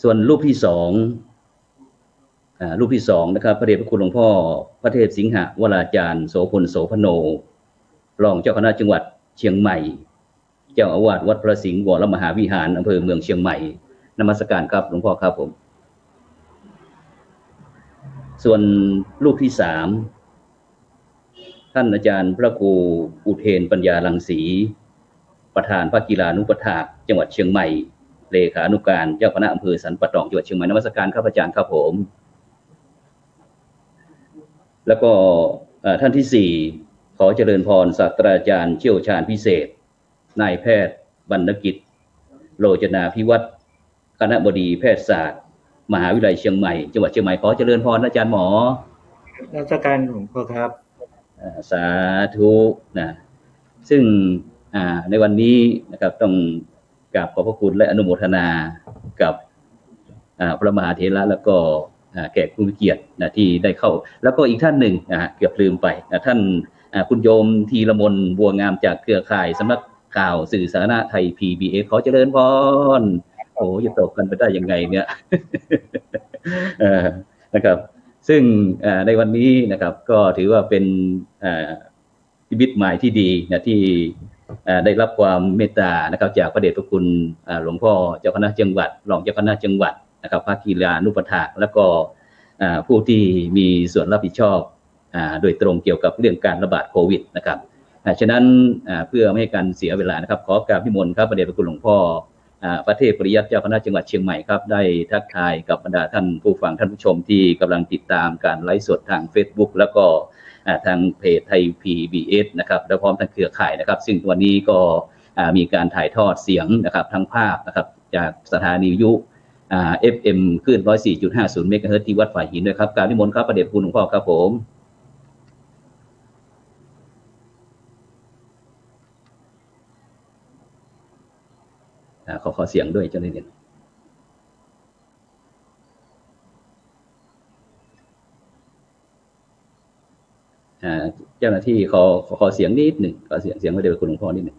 ส่วนรูปที่สองนะครับพระเดชพระคุณหลวงพ่อพระเทพสิงหวราจารย์โสพลโสพโนรองเจ้าคณะจังหวัดเชียงใหม่เจ้าอาวาสวัดพระสิงห์วรมหาวิหารอำเภอเมืองเชียงใหม่นมัสการครับหลวงพ่อครับผมส่วนรูปที่สามท่านอาจารย์พระครูอุเทนปัญญารังสีประธานภาคกีฬานุปถากจังหวัดเชียงใหม่เลขานุการเจ้าคณะอำเภอสันปะตองจังหวัดเชียงใหม่นมัสการครับอาจารย์ครับผมแล้วก็ท่านที่สี่ขอเจริญพรศาสตราจารย์เชี่ยวชาญพิเศษนายแพทย์บรรณกิจโลจนาภิวัฒน์คณบดีแพทยศาสตร์มหาวิทยาลัยเชียงใหม่จังหวัดเชียงใหม่ขอเจริญพรอาจารย์หมอราชการหลวงพ่อครับสาธุนะซึ่งในวันนี้นะครับต้องกราบขอบพระคุณและอนุโมทนากับพระมหาเถระแล้วก็แขกผู้มีเกียรตินะที่ได้เข้าแล้วก็อีกท่านหนึ่งเกือบลืมไปท่านคุณโยมธีรมนบัวงามจากเครือข่ายสำนักข่าวสื่อสาธารณะไทย PBS ขอเจริญพรโอ้จะตกกันไปได้ยังไงเนี่ยนะครับซึ่งในวันนี้นะครับก็ถือว่าเป็นชีวิตใหม่ที่ดีนะที่ได้รับความเมตตานะครับจากพระเดชพระคุณหลวงพ่อเจ้าคณะจังหวัดรองเจ้าคณะจังหวัดนะครับภาคกีฬานุปถากแล้วก็ผู้ที่มีส่วนรับผิดชอบโดยตรงเกี่ยวกับเรื่องการระบาดโควิดนะครับฉะนั้นเพื่อไม่ให้การเสียเวลานะครับขอกราบนิมนต์ครับพระเดชพระคุณหลวงพ่อพระเทพปริยัติเจ้าคณะจังหวัดเชียงใหม่ครับได้ทักทายกับบรรดาท่านผู้ฟังท่านผู้ชมที่กำลังติดตามการไลฟ์สดทาง Facebook แล้วก็ทางเพจไทย PBS นะครับและพร้อมทางเครือข่ายนะครับซึ่งวันนี้ก็มีการถ่ายทอดเสียงนะครับทั้งภาพนะครับจากสถานีวิทยุFM คลื่น 104.50 เมกะเฮิรตซ์ที่วัดฝ่ายหินด้วยครับกราบนิมนต์ครับพระเดชพระคุณหลวงพ่อครับผมขอเสียงด้วยเจ้าหน้าที่เจ้าหน้าที่ขอเสียงนิดหนึ่งขอเสียงพระเดชพระคุณหลวงพ่อนิดหนึ่ง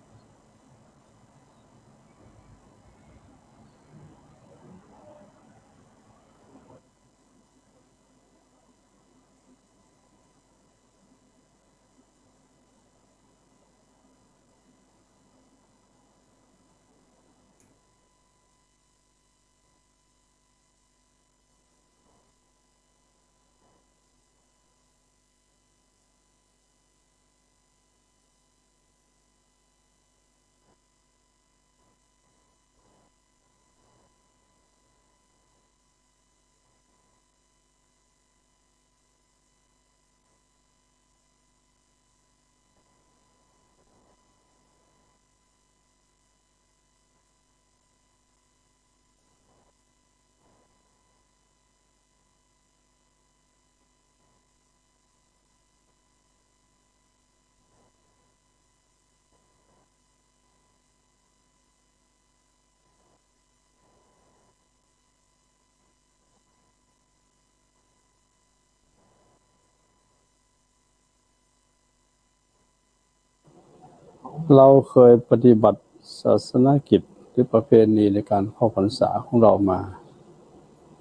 เราเคยปฏิบัติศาสนกิจหรือประเพณีในการเข้าพรรษาของเรามา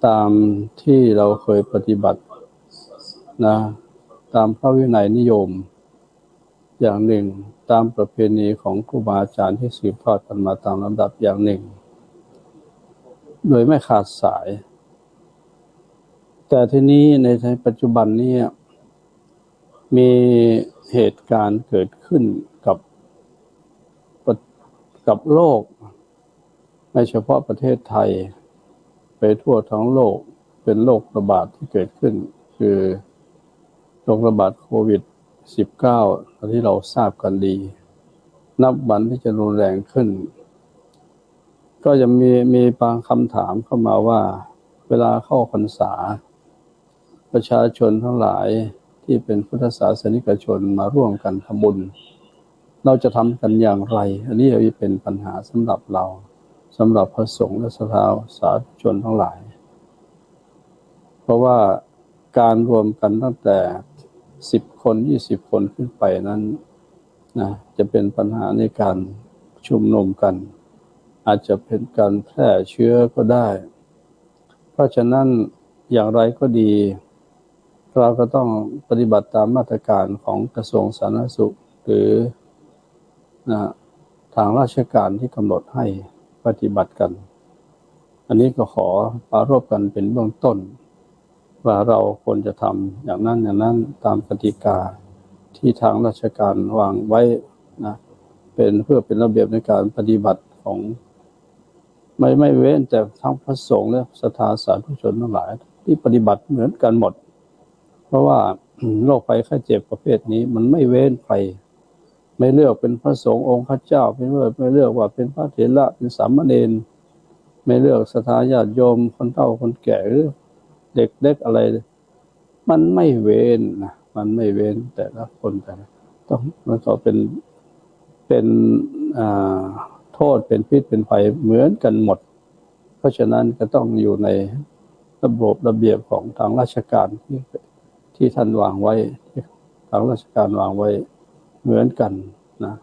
ตามที่เราเคยปฏิบัตินะตามพระวินัยนิยมอย่างหนึ่งตามประเพณีของครูบาอาจารย์ที่สืบทอดกันมาตามลำดับอย่างหนึ่งโดยไม่ขาดสายแต่ทีนี้ในปัจจุบันนี้มีเหตุการณ์เกิดขึ้นกับโลกไม่เฉพาะประเทศไทยไปทั่วทั้งโลกเป็นโรคระบาดที่เกิดขึ้นคือโรคระบาดโควิด -19 ที่เราทราบกันดีนับวันที่จะรุนแรงขึ้นก็จะมีบางคำถามเข้ามาว่าเวลาเข้าพรรษาประชาชนทั้งหลายที่เป็นพุทธศาสนิกชนมาร่วมกันทำบุญเราจะทำกันอย่างไรอันนี้เป็นปัญหาสำหรับเราสำหรับพระสงฆ์และสาธุชนทั้งหลายเพราะว่าการรวมกันตั้งแต่10 คน20 คนขึ้นไปนั้นนะจะเป็นปัญหาในการชุมนุมกันอาจจะเป็นการแพร่เชื้อก็ได้ ราะฉะนั้นอย่างไรก็ดีเราก็ต้องปฏิบัติตามมาตรการของกระทรวงสาธารณสุขหรือทางราชการที่กำหนดให้ปฏิบัติกันอันนี้ก็ขอปรารภกันเป็นเบื้องต้นว่าเราควรจะทำอย่างนั้นตามกติกาที่ทางราชการวางไว้นะเป็นเพื่อเป็นระเบียบในการปฏิบัติของไม่เว้นแต่ทั้งพระสงฆ์และศรัทธาสาธุชนทั้งหลายที่ปฏิบัติเหมือนกันหมดเพราะว่าโรคภัยไข้เจ็บประเภทนี้มันไม่เว้นใครไม่เลือกเป็นพระสงฆ์องค์พระเจ้าไม่เลือกว่าเป็นพระเถระเป็นสามเณรไม่เลือกศรัทธาญาติโยมคนเฒ่าคนแก่หรือเด็กเล็กอะไรมันไม่เว้นนะมันไม่เว้นแต่ละคนแต่ละต้องมันก็เป็นโทษเป็นพิษเป็นภัยเหมือนกันหมดเพราะฉะนั้นก็ต้องอยู่ในระบบระเบียบของทางราชการที่ท่านวางไว้ทางราชการวางไว้เหมือนกันนะ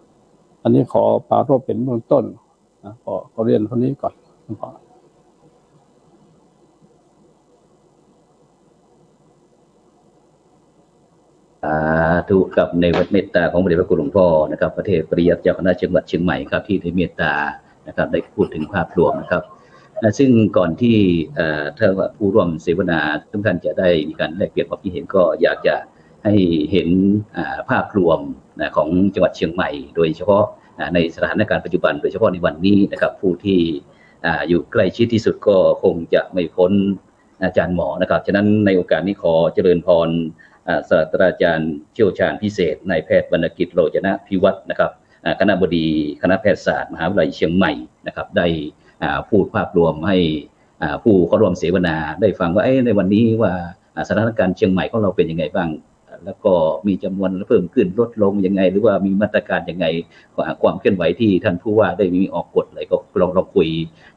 อันนี้ขอปรารภเป็นเบื้องต้นนะขอเรียนเท่านี้ก่อนถูกกับในวัดเมตตาของพระเดชพระคุณหลวงพ่อนะครับประเทศปริยัติเจ้าคณะจังหวัดเชียงใหม่ครับที่ได้เมตตานะครับได้พูดถึงภาพรวมนะครับซึ่งก่อนที่ถ้าว่าผู้ร่วมเสวนาทุกท่านจะได้มีการแลกเปลี่ยนความคิดเห็นก็อยากจะให้เห็นภาพรวมของจังหวัดเชียงใหม่โดยเฉพาะในสถานการณ์ปัจจุบันโดยเฉพาะในวันนี้นะครับผู้ที่อยู่ใกล้ชิดที่สุดก็คงจะไม่พ้นอาจารย์หมอนะครับฉะนั้นในโอกาสนี้ขอเจริญพรศาสตราจารย์เชี่ยวชาญพิเศษนายแพทย์วรรณกิจโรจนพิวัฒน์นะครับคณบดีคณะแพทยศาสตร์มหาวิทยาลัยเชียงใหม่นะครับได้พูดภาพรวมให้ผู้เข้าร่วมเสวนาได้ฟังว่าในวันนี้ว่าสถานการณ์เชียงใหม่ของเราเป็นยังไงบ้างแล้วก็มีจำนวนเพิ่มขึ้นลดลงยังไงหรือว่ามีมาตรการยังไงความเคลื่อนไหวที่ท่านผู้ว่าได้มีออกกฎอะไรก็ลองคุย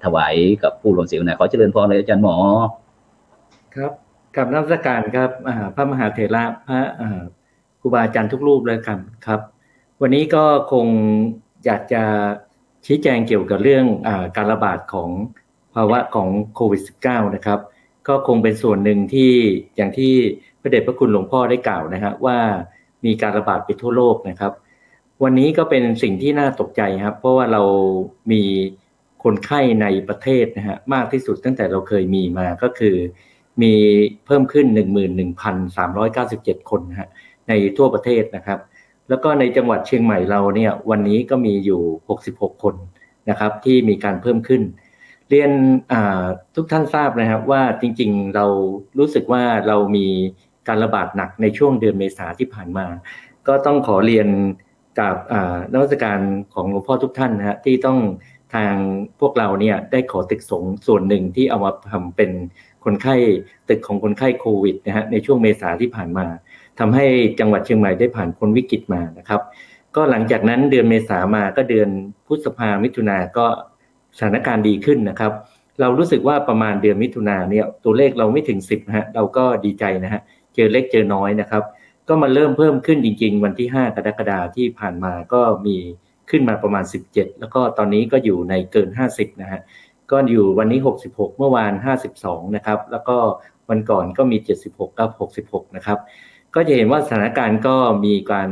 ถวายกับผู้ร่วมเสวนาขอเจริญพรเลยอาจารย์หมอครับกับนมัสการครับพระมหาเถระพระครูบาอาจารย์ทุกรูปเลยครับวันนี้ก็คงอยากจะชี้แจงเกี่ยวกับเรื่องการระบาดของภาวะของโควิด -19 นะครับก็คงเป็นส่วนหนึ่งที่อย่างที่พระเดชพระคุณหลวงพ่อได้กล่าวนะฮะว่ามีการระบาดไปทั่วโลกนะครับวันนี้ก็เป็นสิ่งที่น่าตกใจครับเพราะว่าเรามีคนไข้ในประเทศนะฮะมากที่สุดตั้งแต่เราเคยมีมาก็คือมีเพิ่มขึ้น 11,397 คนนะฮะในทั่วประเทศนะครับแล้วก็ในจังหวัดเชียงใหม่เราเนี่ยวันนี้ก็มีอยู่66คนนะครับที่มีการเพิ่มขึ้นเรียนทุกท่านทราบนะครับว่าจริงๆเรารู้สึกว่าเรามีการระบาดหนักในช่วงเดือนเมษาที่ผ่านมาก็ต้องขอเรียนกับนักวิชาการของหลวงพ่อทุกท่านนะฮะที่ต้องทางพวกเราเนี่ยได้ขอตึกสงฆ์ส่วนหนึ่งที่เอามาทำเป็นคนไข้ตึกของคนไข้โควิดนะฮะในช่วงเมษาที่ผ่านมาทำให้จังหวัดเชียงใหม่ได้ผ่านพ้นวิกฤตมานะครับก็หลังจากนั้นเดือนเมษามาก็เดือนพฤษภามิถุนาก็สถานการณ์ดีขึ้นนะครับเรารู้สึกว่าประมาณเดือนมิถุนาเนี่ยตัวเลขเราไม่ถึง10นะฮะเราก็ดีใจนะฮะเจอเล็กเจอน้อยนะครับก็มาเริ่มเพิ่มขึ้นจริงๆวันที่5กรกฎาคมที่ผ่านมาก็มีขึ้นมาประมาณ17แล้วก็ตอนนี้ก็อยู่ในเกิน50นะฮะก็อยู่วันนี้66เมื่อวาน52นะครับแล้วก็วันก่อนก็มี76กับ66นะครับก็จะเห็นว่าสถานการณ์ก็มีการ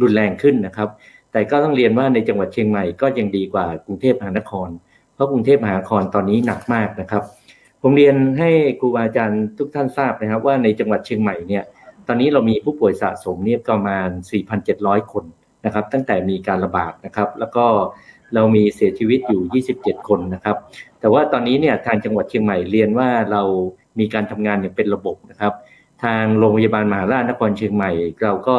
รุนแรงขึ้นนะครับแต่ก็ต้องเรียนว่าในจังหวัดเชียงใหม่ก็ยังดีกว่ากรุงเทพมหานครเพราะกรุงเทพมหานครตอนนี้หนักมากนะครับผมเรียนให้ครูบาอาจารย์ทุกท่านทราบนะครับว่าในจังหวัดเชียงใหม่เนี่ยตอนนี้เรามีผู้ป่วยสะสมเนี่ยประมาณ 4,700 คนนะครับตั้งแต่มีการระบาดนะครับแล้วก็เรามีเสียชีวิตอยู่27คนนะครับแต่ว่าตอนนี้เนี่ยทางจังหวัดเชียงใหม่เรียนว่าเรามีการทำงานอย่างเป็นระบบนะครับทางโรงพยาบาลมหาราชนครเชียงใหม่เราก็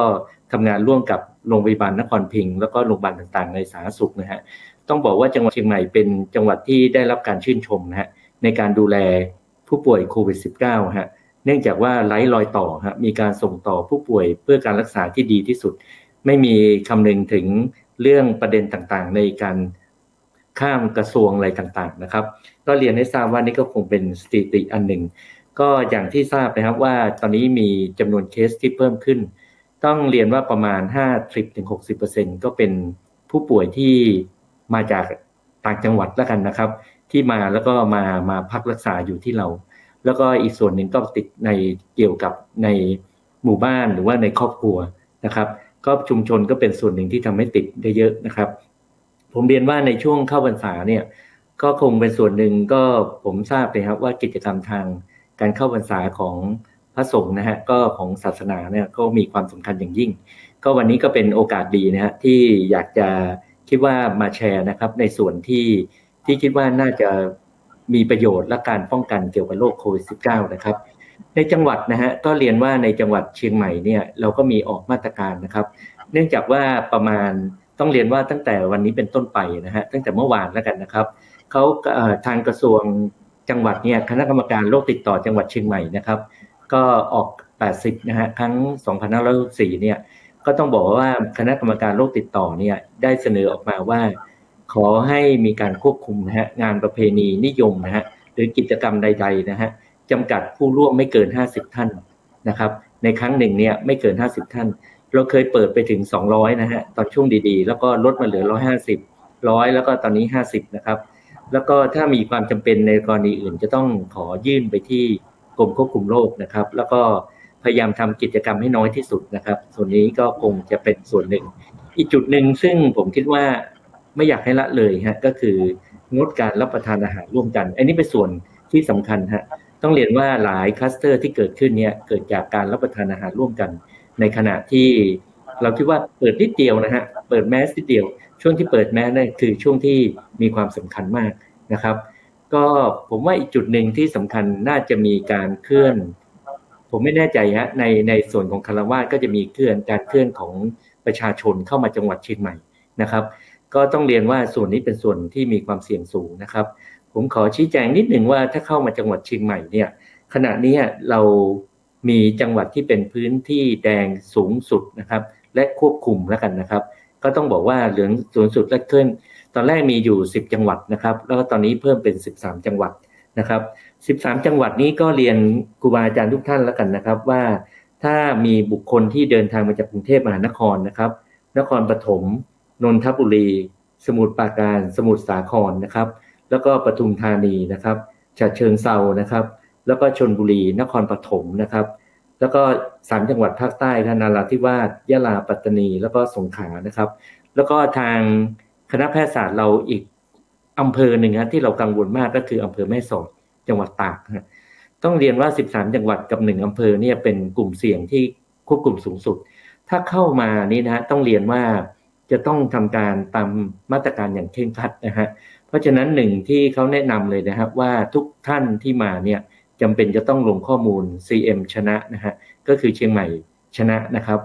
ทำงานร่วมกับโรงพยาบาลนครพิงค์แล้วก็โรงพยาบาลต่างๆในสาธารณสุขนะฮะต้องบอกว่าจังหวัดเชียงใหม่เป็นจังหวัดที่ได้รับการชื่นชมนะฮะในการดูแลผู้ป่วยโควิด -19 ฮะเนื่องจากว่าไร้รอยต่อฮะมีการส่งต่อผู้ป่วยเพื่อการรักษาที่ดีที่สุดไม่มีคำนึงถึงเรื่องประเด็นต่างๆในการข้ามกระทรวงอะไรต่างๆนะครับก็เรียนให้ทราบว่านี่ก็คงเป็นสถิติอันหนึ่งก็อย่างที่ทราบนะครับว่าตอนนี้มีจำนวนเคสที่เพิ่มขึ้นต้องเรียนว่าประมาณ 50-60% ก็เป็นผู้ป่วยที่มาจากต่างจังหวัดแล้วกันนะครับที่มาแล้วก็มาพักรักษาอยู่ที่เรา แล้วก็อีกส่วนหนึ่งก็ติดในเกี่ยวกับในหมู่บ้านหรือว่าในครอบครัวนะครับก็ชุมชนก็เป็นส่วนหนึ่งที่ทำให้ติดได้เยอะนะครับผมเรียนว่าในช่วงเข้าพรรษาเนี่ยก็คงเป็นส่วนหนึ่งก็ผมทราบเลยครับว่ากิจกรรมทางการเข้าพรรษาของพระสงฆ์นะฮะก็ของศาสนาเนี่ยก็มีความสำคัญอย่างยิ่งก็วันนี้ก็เป็นโอกาสดีนะฮะที่อยากจะคิดว่ามาแชร์นะครับในส่วนที่คิดว่าน่าจะมีประโยชน์และการป้องกันเกี่ยวกับโรคโควิด -19 นะครับในจังหวัดนะฮะก็เรียนว่าในจังหวัดเชียงใหม่เนี่ยเราก็มีออกมาตรการนะครับเนื่องจากว่าประมาณต้องเรียนว่าตั้งแต่วันนี้เป็นต้นไปนะฮะตั้งแต่เมื่อวานแล้วกันนะครับเขาทางกระทรวงจังหวัดเนี่ยคณะกรรมการโรคติดต่อจังหวัดเชียงใหม่นะครับก็ออก80นะฮะครั้ง2564เนี่ยก็ต้องบอกว่าคณะกรรมการโรคติดต่อเนี่ยได้เสนอออกมาว่าขอให้มีการควบคุมนะฮะงานประเพณีนิยมนะฮะหรือกิจกรรมใดๆนะฮะจำกัดผู้ร่วมไม่เกิน50ท่านนะครับในครั้งหนึ่งเนี่ยไม่เกิน50ท่านเราเคยเปิดไปถึง200นะฮะตอนช่วงดีๆแล้วก็ลดมาเหลือ150 100แล้วก็ตอนนี้50นะครับแล้วก็ถ้ามีความจำเป็นในกรณีอื่นจะต้องขอยื่นไปที่กรมควบคุมโรคนะครับแล้วก็พยายามทำกิจกรรมให้น้อยที่สุดนะครับส่วนนี้ก็คงจะเป็นส่วนหนึ่งอีกจุดหนึ่งซึ่งผมคิดว่าไม่อยากให้ละเลยฮะก็คืองดการรับประทานอาหารร่วมกันอันนี้เป็นส่วนที่สำคัญฮะต้องเรียนว่าหลายคลัสเตอร์ที่เกิดขึ้นเนี่ยเกิดจากการรับประทานอาหารร่วมกันในขณะที่เราคิดว่าเปิดนิดเดียวนะฮะเปิดแมสนิดเดียวช่วงที่เปิดแมสเนี่ยคือช่วงที่มีความสำคัญมากนะครับก็ผมว่าอีกจุดหนึ่งที่สำคัญน่าจะมีการเคลื่อนผมไม่แน่ใจฮะในส่วนของคฤหัสถ์ก็จะมีการเคลื่อนของประชาชนเข้ามาจังหวัดเชียงใหม่นะครับก็ต้องเรียนว่าส่วนนี้เป็นส่วนที่มีความเสี่ยงสูงนะครับผมขอชี้แจงนิดหนึ่งว่าถ้าเข้ามาจังหวัดเชียงใหม่เนี่ยขณะนี้เรามีจังหวัดที่เป็นพื้นที่แดงสูงสุดนะครับและควบคุมแล้วกันนะครับก็ต้องบอกว่าเหลืองสูงสุดและเคลื่อนตอนแรกมีอยู่10จังหวัดนะครับแล้วก็ตอนนี้เพิ่มเป็น13จังหวัดนะครับ13จังหวัดนี้ก็เรียนครูบาอาจารย์ทุกท่านแล้วกันนะครับว่าถ้ามีบุคคลที่เดินทางมาจากกรุงเทพมหานครนะครับนครปฐมนนทบุรีสมุทรปราการสมุทรสาครนะครับแล้วก็ปทุมธานีนะครับฉะเชิงเทรานะครับแล้วก็ชลบุรีนครปฐมนะครับแล้วก็3จังหวัดภาคใต้นราธิวาสยะลาปัตตานีแล้วก็สงขลานะครับแล้วก็ทางคณะแพทยศาสตร์เราอีกอำเภอหนึ่งนะที่เรากังวลมากก็คืออำเภอแม่สอดจังหวัดตากนะต้องเรียนว่า13จังหวัดกับ1อำเภอเนี่ยเป็นกลุ่มเสี่ยงที่ควบคุมสูงสุดถ้าเข้ามานี่นะต้องเรียนว่าจะต้องทำการตามมาตรการอย่างเคร่งครัดนะฮะเพราะฉะนั้นหนึ่งที่เขาแนะนำเลยนะครับว่าทุกท่านที่มาเนี่ยจำเป็นจะต้องลงข้อมูล CM ชนะนะฮะก็คือเชียงใหม่ชนะนะครับ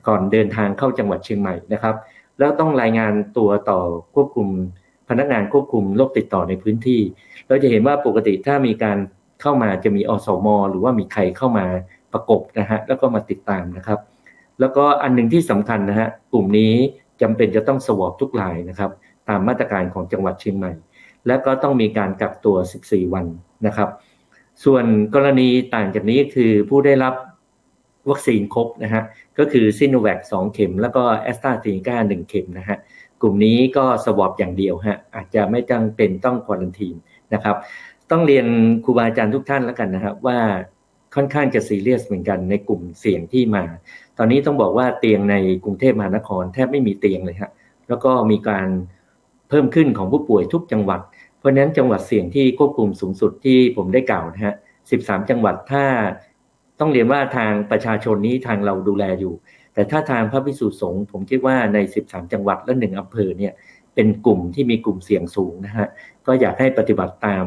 ก่อนเดินทางเข้าจังหวัดเชียงใหม่นะครับแล้วต้องรายงานตัวต่อควบคุมพนักงานควบคุมโรคติดต่อในพื้นที่เราจะเห็นว่าปกติถ้ามีการเข้ามาจะมีอสม.หรือว่ามีใครเข้ามาประกบนะฮะแล้วก็มาติดตามนะครับแล้วก็อันหนึ่งที่สำคัญนะฮะกลุ่มนี้จำเป็นจะต้องสวอปทุกรายนะครับตามมาตรการของจังหวัดเชียงใหม่และก็ต้องมีการกักตัว14วันนะครับส่วนกรณีต่างจากนี้คือผู้ได้รับวัคซีนครบนะฮะก็คือซิโนแวค2เข็มแล้วก็แอสตราเซเนกา1เข็มนะฮะกลุ่มนี้ก็สวอปอย่างเดียวฮะอาจจะไม่จำเป็นต้องควอรันทีนนะครับต้องเรียนครูบาอาจารย์ทุกท่านแล้วกันนะครับว่าค่อนข้างจะซีเรียสเหมือนกันในกลุ่มเสี่ยงที่มาตอนนี้ต้องบอกว่าเตียงในกรุงเทพมหานครแทบไม่มีเตียงเลยฮะแล้วก็มีการเพิ่มขึ้นของผู้ป่วยทุกจังหวัดเพราะฉะนั้นจังหวัดเสี่ยงที่ควบคุมสูงสุดที่ผมได้กล่าวนะฮะ13จังหวัดถ้าต้องเรียนว่าทางประชาชนนี้ทางเราดูแลอยู่แต่ถ้าทางพระภิกษุสงฆ์ผมคิดว่าใน13จังหวัดและ1อำเภอเนี่ยเป็นกลุ่มที่มีกลุ่มเสี่ยงสูงนะฮะก็อยากให้ปฏิบัติตา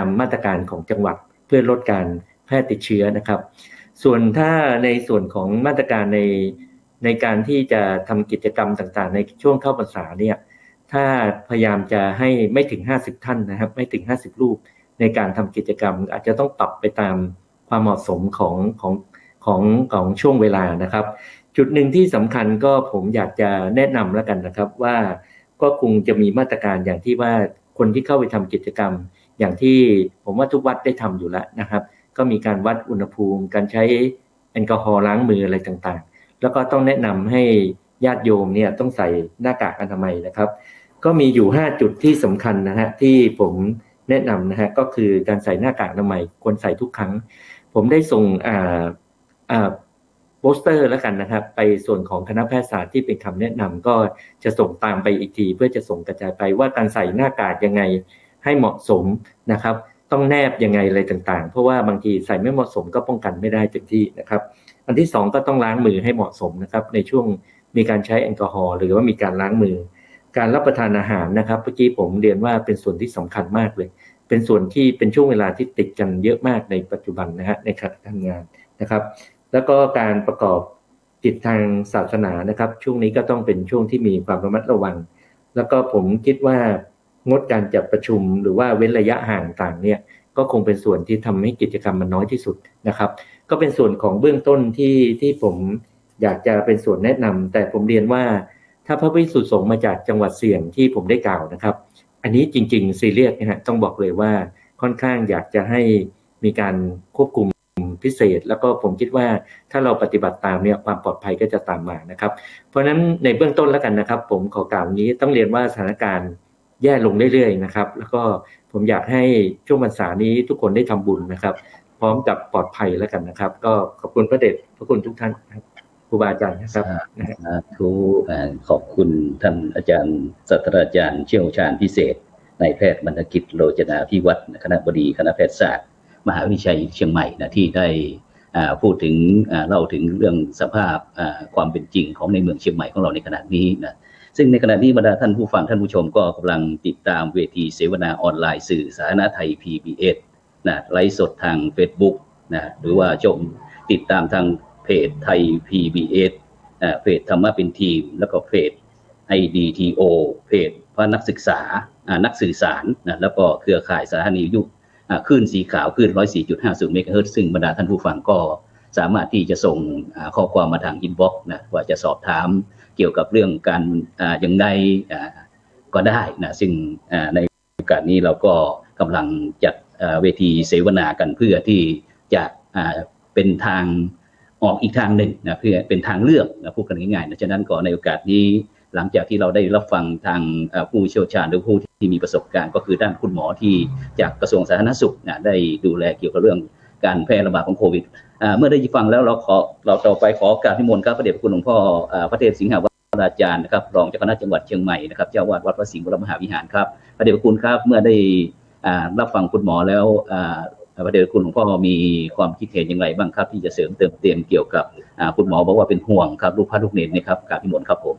มมาตรการของจังหวัดเพื่อลดการแพร่ติดเชื้อนะครับส่วนถ้าในส่วนของมาตรการในการที่จะทำกิจกรรมต่างๆในช่วงเข้าพรรษาเนี่ยถ้าพยายามจะให้ไม่ถึง50ท่านนะครับไม่ถึง50รูปในการทำกิจกรรมอาจจะต้องปรับไปตามความเหมาะสมของช่วงเวลานะครับจุดหนึ่งที่สำคัญก็ผมอยากจะแนะนำแล้วกันนะครับว่าก็คงจะมีมาตรการอย่างที่ว่าคนที่เข้าไปทำกิจกรรมอย่างที่ผมว่าทุกวัดได้ทำอยู่แล้วนะครับก็มีการวัดอุณหภูมิการใช้แอลกอฮอล์ล้างมืออะไรต่างๆแล้วก็ต้องแนะนำให้ญาติโยมเนี่ยต้องใส่หน้ากากอนามัยนะครับก็มีอยู่5จุดที่สำคัญนะฮะที่ผม แนะนำนะฮะก็คือการใส่หน้ากากอนามัยควรใส่ทุกครั้งผมได้ส่งโปสเตอร์แล้วกันนะครับไปส่วนของคณะแพทยศาสตร์ที่เป็นคำแนะนำก็จะส่งตามไปอีกทีเพื่อจะส่งกระจายไปว่าการใส่หน้ากากยังไงให้เหมาะสมนะครับต้องแนบยังไงอะไรต่างๆเพราะว่าบางทีใส่ไม่เหมาะสมก็ป้องกันไม่ได้เต็มที่นะครับอันที่สองก็ต้องล้างมือให้เหมาะสมนะครับในช่วงมีการใช้แอลกอฮอล์หรือว่ามีการล้างมือการรับประทานอาหารนะครับเมื่อกี้ผมเรียนว่าเป็นส่วนที่สำคัญมากเลยเป็นส่วนที่เป็นช่วงเวลาที่ติดกันเยอะมากในปัจจุบันนะฮะในการทำงานนะครับแล้วก็การประกอบกิจทางศาสนานะครับช่วงนี้ก็ต้องเป็นช่วงที่มีความระมัดระวังแล้วก็ผมคิดว่างดการจัดประชุมหรือว่าเว้นระยะห่างต่างเนี่ยก็คงเป็นส่วนที่ทำให้กิจกรรมมันน้อยที่สุดนะครับก็เป็นส่วนของเบื้องต้นที่ผมอยากจะเป็นส่วนแนะนำแต่ผมเรียนว่าถ้าพระภิกษุสงฆ์มาจากจังหวัดเสี่ยงที่ผมได้กล่าวนะครับอันนี้จริงๆซีเรียสนะฮะต้องบอกเลยว่าค่อนข้างอยากจะให้มีการควบคุมพิเศษแล้วก็ผมคิดว่าถ้าเราปฏิบัติตามเนี่ยความปลอดภัยก็จะตามมานะครับเพราะฉะนั้นในเบื้องต้นแล้วกันนะครับผมขอกล่าวนี้ต้องเรียนว่าสถานการณ์แย่ลงเรื่อยๆนะครับแล้วก็ผมอยากให้ช่วงพรรษานี้ทุกคนได้ทำบุญนะครับพร้อมกับปลอดภัยแล้วกันนะครับก็ขอบคุณพระเดชพระคุณทุกท่านครับครูบาอาจารย์นะครับขอบคุณท่านอาจารย์ศาสตราจารย์เชี่ยวชาญพิเศษนายแพทย์บรรณกิจโลจนาภิวัฒน์คณบดีคณะแพทยศาสตร์มหาวิทยาลัยเชียงใหม่นะที่ได้พูดถึงเล่าถึงเรื่องสภาพความเป็นจริงของในเมืองเชียงใหม่ของเราในขณะนี้นะซึ่งในขณะนี้บรรดาท่านผู้ฟังท่านผู้ชมก็กำลังติดตามเวทีเสวนาออนไลน์สื่อสาธารณะไทย PBS นะไลฟ์สดทาง Facebook นะหรือว่าชมติดตามทางเพจไทย PBS เพจธรรมะเป็นทีมแล้วก็เพจ IDTO เพจพระนักศึกษานักสื่อสารนะแล้วก็เครือข่ายสถานีวิทยุคลื่นสีขาวคลื่น 104.50 เมกะเฮิรตซ์ซึ่งบรรดาท่านผู้ฟังก็สามารถที่จะส่งข้อความมาทางอินบ็อกซ์นะว่าจะสอบถามเกี่ยวกับเรื่องการอย่างไรก็ได้นะซึ่งในโอกาสนี้เราก็กำลังจัดเวทีเสวนากันเพื่อที่จะเป็นทางออกอีกทางหนึ่งนะเพื่อเป็นทางเลือกนะพูดกันง่ายๆนะฉะนั้นก็ในโอกาสนี้หลังจากที่เราได้รับฟังทางผู้เชี่ยวชาญหรือผู้ที่มีประสบการณ์ก็คือด้านคุณหมอที่จากกระทรวงสาธารณสุขนะได้ดูแลเกี่ยวกับเรื่องการแพร่ระบาดของโควิดเมื่อได้ฟังแล้วเราต่อไปขอการนิมนต์ครับพระเดชพระคุณหลวงพ่อพระเทพสิงหาวราจารย์นะครับรองเจ้าคณะจังหวัดเชียงใหม่นะครับเจ้าวาดวัดพระสิงห์วรมหาวิหารครับพระเดชพระคุณครับเมื่อได้รับฟังคุณหมอแล้วพระเดชพระคุณหลวงพ่อมีความคิดเห็นอย่างไรบ้างครับที่จะเสริมเติมเต็มเกี่ยวกับคุณหมอบอกว่าเป็นห่วงครับลูกพระลูกเนรนะครับกราบนิมนต์ครับผม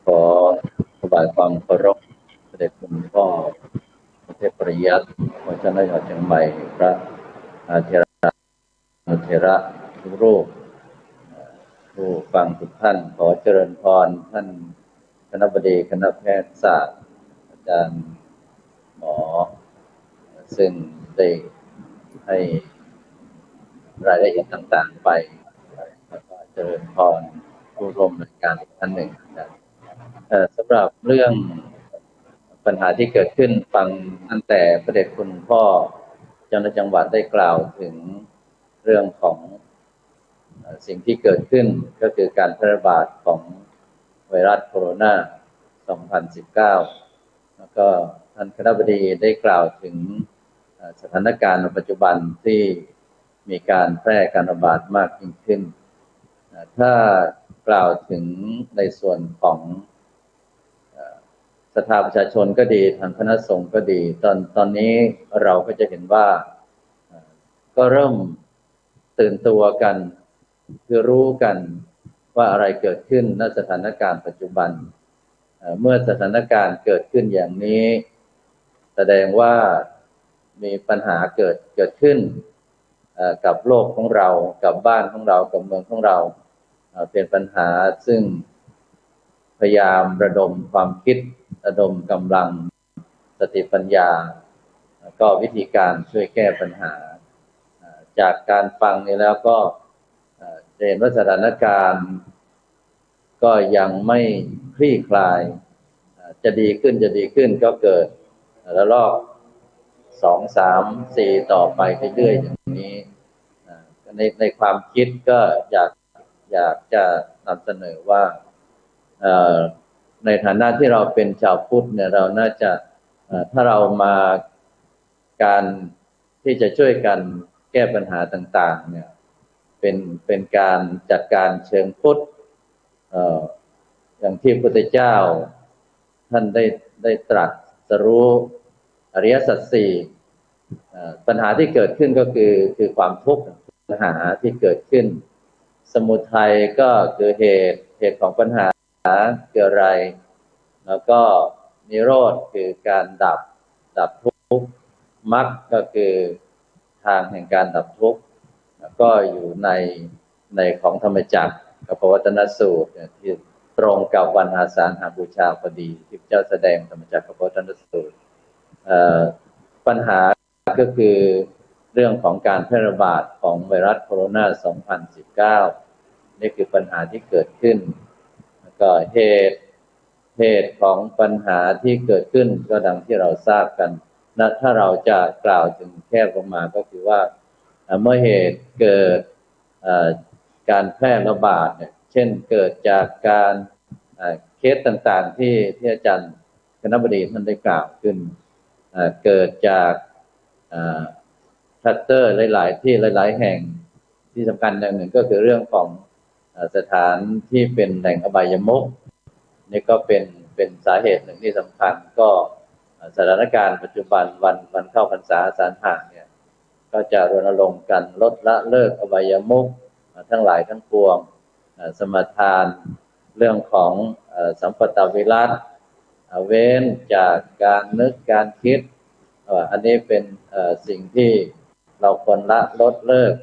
ขอถวายความเคารพพระเดชคุณหลวงพ่อเทพปริยัติวัดเจ้าหน้าที่เชียงใหม่พระเถระทุกรูปผู้ฟังทุกท่านขอเจริญพรท่านคณบดีคณะแพทยศาสตร์อาจารย์หมอซึ่งได้ให้รายละเอียดต่างๆไปแล้วก็เจริญพรผู้ร่วมรายการท่านหนึ่งนะสำหรับเรื่องปัญหาที่เกิดขึ้นฟังตั้งแต่พระเดชคุณพ่อเจ้าหน้าที่จังหวัดได้กล่าวถึงเรื่องของสิ่งที่เกิดขึ้นก็คือการแพร่ระบาดของไวรัสโคโรนา 2019 แล้วก็ท่านคณบดีได้กล่าวถึงสถานการณ์ในปัจจุบันที่มีการแพร่การระบาดมากยิ่งขึ้นถ้ากล่าวถึงในส่วนของศรัทธาประชาชนก็ดีทางคณะสงฆ์ก็ดีตอนนี้เราก็จะเห็นว่าก็เริ่มตื่นตัวกันคือรู้กันว่าอะไรเกิดขึ้นณสถานการณ์ปัจจุบันเมื่อสถานการณ์เกิดขึ้นอย่างนี้แสดงว่ามีปัญหาเกิดขึ้นกับโลกของเรากับบ้านของเรากับเมืองของเราเป็นปัญหาซึ่งพยายามระดมความคิดระดมกำลังสติปัญญาก็วิธีการช่วยแก้ปัญหาจากการฟังนี้แล้วก็เห็นว่าสถานการณ์ก็ยังไม่คลี่คลายจะดีขึ้นก็เกิดระลอก2, 3, 4ต่อไปเรื่อยๆอย่างนี้ในความคิดก็อยากจะนำเสนอว่าในฐานะที่เราเป็นชาวพุทธเนี่ยเราน่าจะ ถ้าเรามาการที่จะช่วยกันแก้ปัญหาต่างๆเนี่ยเป็นการจัดการเชิงพุทธอย่างที่พระพุทธเจ้าท่านได้ตรัสรู้อริยสัจสี่ปัญหาที่เกิดขึ้นก็คือความทุกข์ปัญหาที่เกิดขึ้นสมุทัยก็คือเหตุของปัญหาคืออะไรแล้วก็นิโรธคือการดับทุกข์มรรคก็คือทางแห่งการดับทุกข์ก็อยู่ในของธรรมจักรกับปวัตตนสูตรที่ตรงกับวันอาสาฬหบูชาพอดีที่พระเจ้าแสดงธรรมจักรกับปวัตตนสูตรปัญหาก็คือเรื่องของการแพร่ระบาดของไวรัสโคโรนา 2019 นี่คือปัญหาที่เกิดขึ้นแล้วก็เหตุของปัญหาที่เกิดขึ้นก็ดังที่เราทราบกันนะถ้าเราจะกล่าวถึงแค่ประมาณก็คือว่าเมื่อเหตุเกิดการแพร่ระบาดเนี่ยเช่นเกิดจากการเคสต่างๆที่อาจารย์คณบดีท่านได้กล่าวขึ้นเกิดจากคลัสเตอร์หลายๆที่หลายๆแห่งที่สำคัญอย่างหนึ่งก็คือเรื่องของสถานที่เป็นแหล่งอบายมุขนี่ก็เป็นสาเหตุหนึ่งที่สำคัญก็สถานการณ์ปัจจุบันวันเข้าพรรษาอาสาฬหะเนี่ยก็จะรณรงค์กันลดละเลิกอบายมุขทั้งหลายทั้งปวงสมทานเรื่องของสัมปตวิรัติเว้นจากการนึกการคิดอันนี้เป็นสิ่งที่เราควรละลดเลิก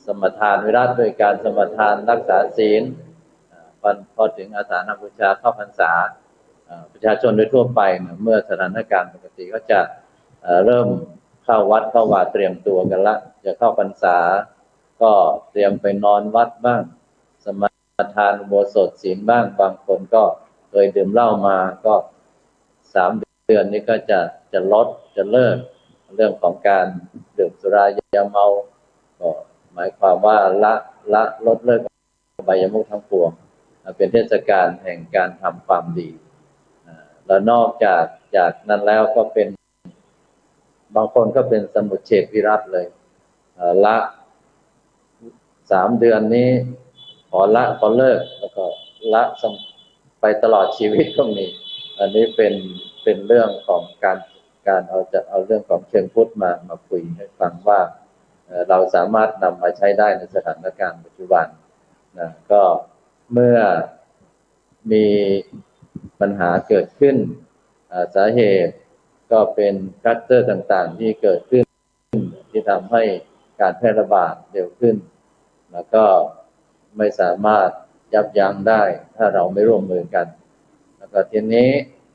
สมทานวิรัติโดยการสมทานรักษาศีลพอถึงอาสาฬหบูชาเข้าพรรษาประชาชนโดยทั่วไปเมื่อสถานการณ์ปกติก็จะเริ่มเข้าวัดเข้าวาเตรียมตัวกันละจะเข้าพรรษาก็เตรียมไปนอนวัดบ้างสมาทานอุโบสถศีลบ้างบางคนก็เคยดื่มเหล้ามาก็3 เดือนนี้ก็จะลดจะเลิกเรื่องของการดื่มสุรายาเมาก็หมายความว่าละลดเลิกอบายมุขทั้งปวงเป็นเทศกาลแห่งการทำความดีแล้วนอกจากนั้นแล้วก็เป็นบางคนก็เป็นสมุจเฉทวิรัติเลยละ3 เดือนนี้ขอเลิกแล้วก็ละไปตลอดชีวิตก็มีอันนี้เป็นเรื่องของการเอาเรื่องของเชิงพุทธมาคุยให้ฟังว่าเราสามารถนำมาใช้ได้ในสถานการณ์ปัจจุบันนะก็เมื่อมีปัญหาเกิดขึ้นสาเหตุก็เป็นคลัสเตอร์ต่างๆที่เกิดขึ้นที่ทำให้การแพร่ระบาดเร็วขึ้นแล้วก็ไม่สามารถยับยั้งได้ถ้าเราไม่ร่วมมือกันแล้วก็ทีนี้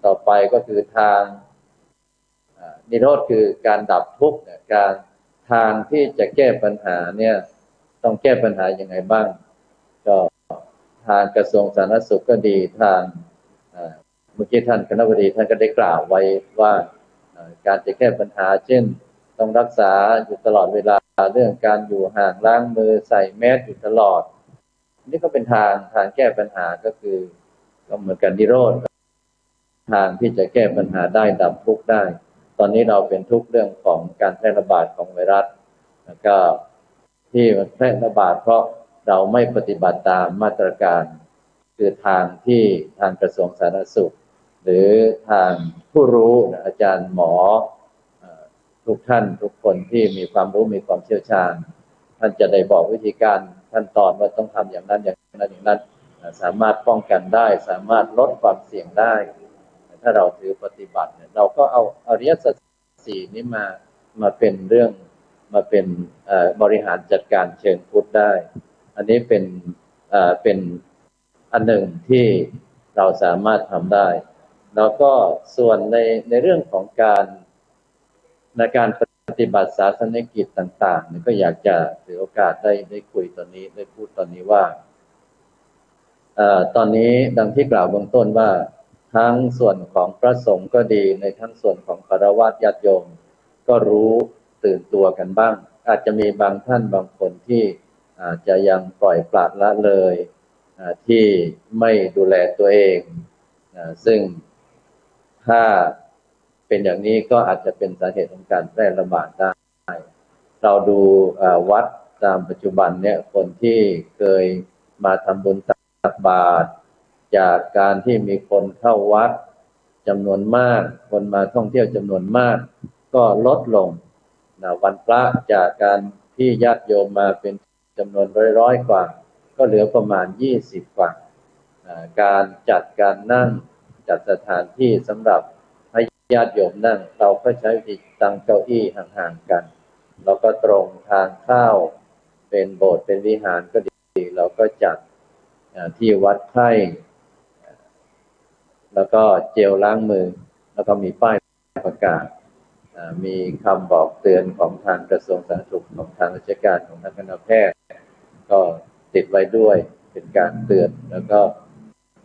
ต่อไปก็คือทางนิโรธคือการดับทุกข์การทางที่จะแก้ปัญหาเนี่ยต้องแก้ปัญหายังไงบ้างก็ทางกระทรวงสาธารณสุขก็ดีทางเมื่อกี้ท่านคณบดีท่านก็ได้กล่าวไว้ว่าการจะแก้ปัญหาเช่นต้องรักษาอยู่ตลอดเวลาเรื่องการอยู่ห่างล้างมือใส่แมสอยู่ตลอดนี่ก็เป็นทางแก้ปัญหาก็คือก็เหมือนกันนิโรธทางที่จะแก้ปัญหาได้ดับทุกข์ได้ตอนนี้เราเป็นทุกข์เรื่องของการแพร่ระบาดของไวรัสแล้วก็ที่มันแพร่ระบาดเพราะเราไม่ปฏิบัติตามมาตรการคือทางที่ทางกระทรวงสาธารณสุขหรือทางผู้รู้อาจารย์หมอทุกท่านทุกคนที่มีความรู้มีความเชี่ยวชาญท่านจะได้บอกวิธีการขั้นตอนว่าต้องทำอย่างนั้นอย่างนั้นสามารถป้องกันได้สามารถลดความเสี่ยงได้ถ้าเราถือปฏิบัติเราก็เอาอริยสัจสี่นี้มาเป็นเรื่องมาเป็นบริหารจัดการเชิงพุทธได้อันนี้เป็นอันหนึ่งที่เราสามารถทำได้แล้วก็ส่วนในเรื่องของการปฏิบัติศาสนกิจต่างๆก็อยากจะถือโอกาสได้คุยตอนนี้ได้พูดตอนนี้ว่าตอนนี้ดังที่กล่าวเบื้องต้นว่าทั้งส่วนของพระสงฆ์ก็ดีในทั้งส่วนของฆราวาสญาติโยมก็รู้ตื่นตัวกันบ้างอาจจะมีบางท่านบางคนที่อาจจะยังปล่อยปละละเลยที่ไม่ดูแลตัวเองซึ่งถ้า เป็นอย่างนี้ก็อาจจะเป็นสาเหตุของการแพร่ระบาดได้เราดูวัดตามปัจจุบันเนี่ยคนที่เคยมาทำบุญตักบาตรจากการที่มีคนเข้าวัดจำนวนมากคนมาท่องเที่ยวจำนวนมากก็ลดลงวันพระจากการที่ญาติโยมมาเป็นจำนวนร้อยกว่าก็เหลือประมาณ20กว่าการจัดการนั่งจัดสถานที่สำหรับให้ญาติโยมนั่งเราก็ใช้วิธีตั้งเก้าอี้ห่างๆกันแล้วก็ตรงทางเข้าเป็นโบสถ์เป็นวิหารก็ดีเราก็จัดที่วัดไข้แล้วก็เจลล้างมือแล้วก็มีป้ายประกาศมีคำบอกเตือนของทางกระทรวงสาธารณสุขของทางราชการของทางคณะแพทย์ก็ติดไว้ด้วยเป็นการเตือนแล้วก็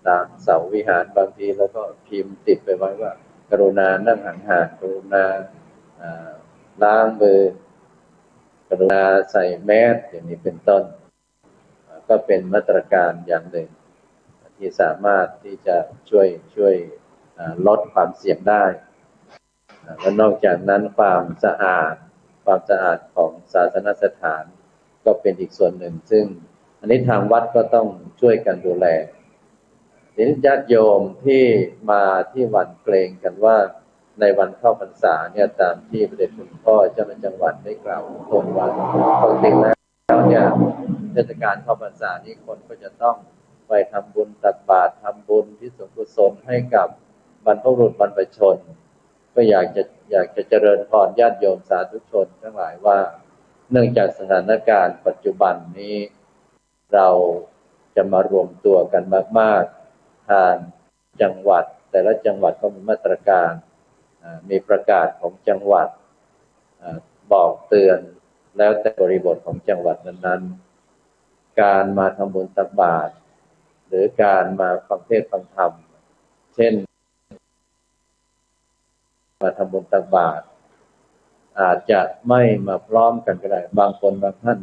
ตามเสาวิหารบางทีแล้วก็พิมพ์ติดไปไว้ว่ากรุณานั่งห่างๆกรุณาล้างมือกรุณาใส่แมสอย่างนี้เป็นต้นก็เป็นมาตรการอย่างหนึ่งที่สามารถที่จะช่วยลดความเสี่ยงได้และนอกจากนั้นความสะอาดของศาสนสถานก็เป็นอีกส่วนหนึ่งซึ่งอันนี้ทางวัดก็ต้องช่วยกันดูแลญาติโยมที่มาที่วันเกรงกันว่าในวันเข้าพรรษาเนี่ยตามที่พระเดชคุณพ่อเจ้าคณะจังหวัดได้กล่าวต้นวันปกติแล้วเนี่ยเทศกาลเข้าพรรษานี้คนก็จะต้องไปทำบุญตักบาตรทำบุญที่ส่วนกุศลให้กับบรรพบุรุษบรรพชนก็อยากจะเจริญพรญาติโยมสาธุชนทั้งหลายว่าเนื่องจากสถานการณ์ปัจจุบันนี้เราจะมารวมตัวกันมากๆทางจังหวัดแต่ละจังหวัดก็มีมาตรการมีประกาศของจังหวัดบอกเตือนแล้วแต่บริบทของจังหวัดนั้นๆการมาทำบุญตักบาตรหรือการมาฟังเทศน์ฟังธรรมเช่นมาทำบุญตักบาตรอาจจะไม่มาพร้อมกันก็ได้บางคนบางท่าน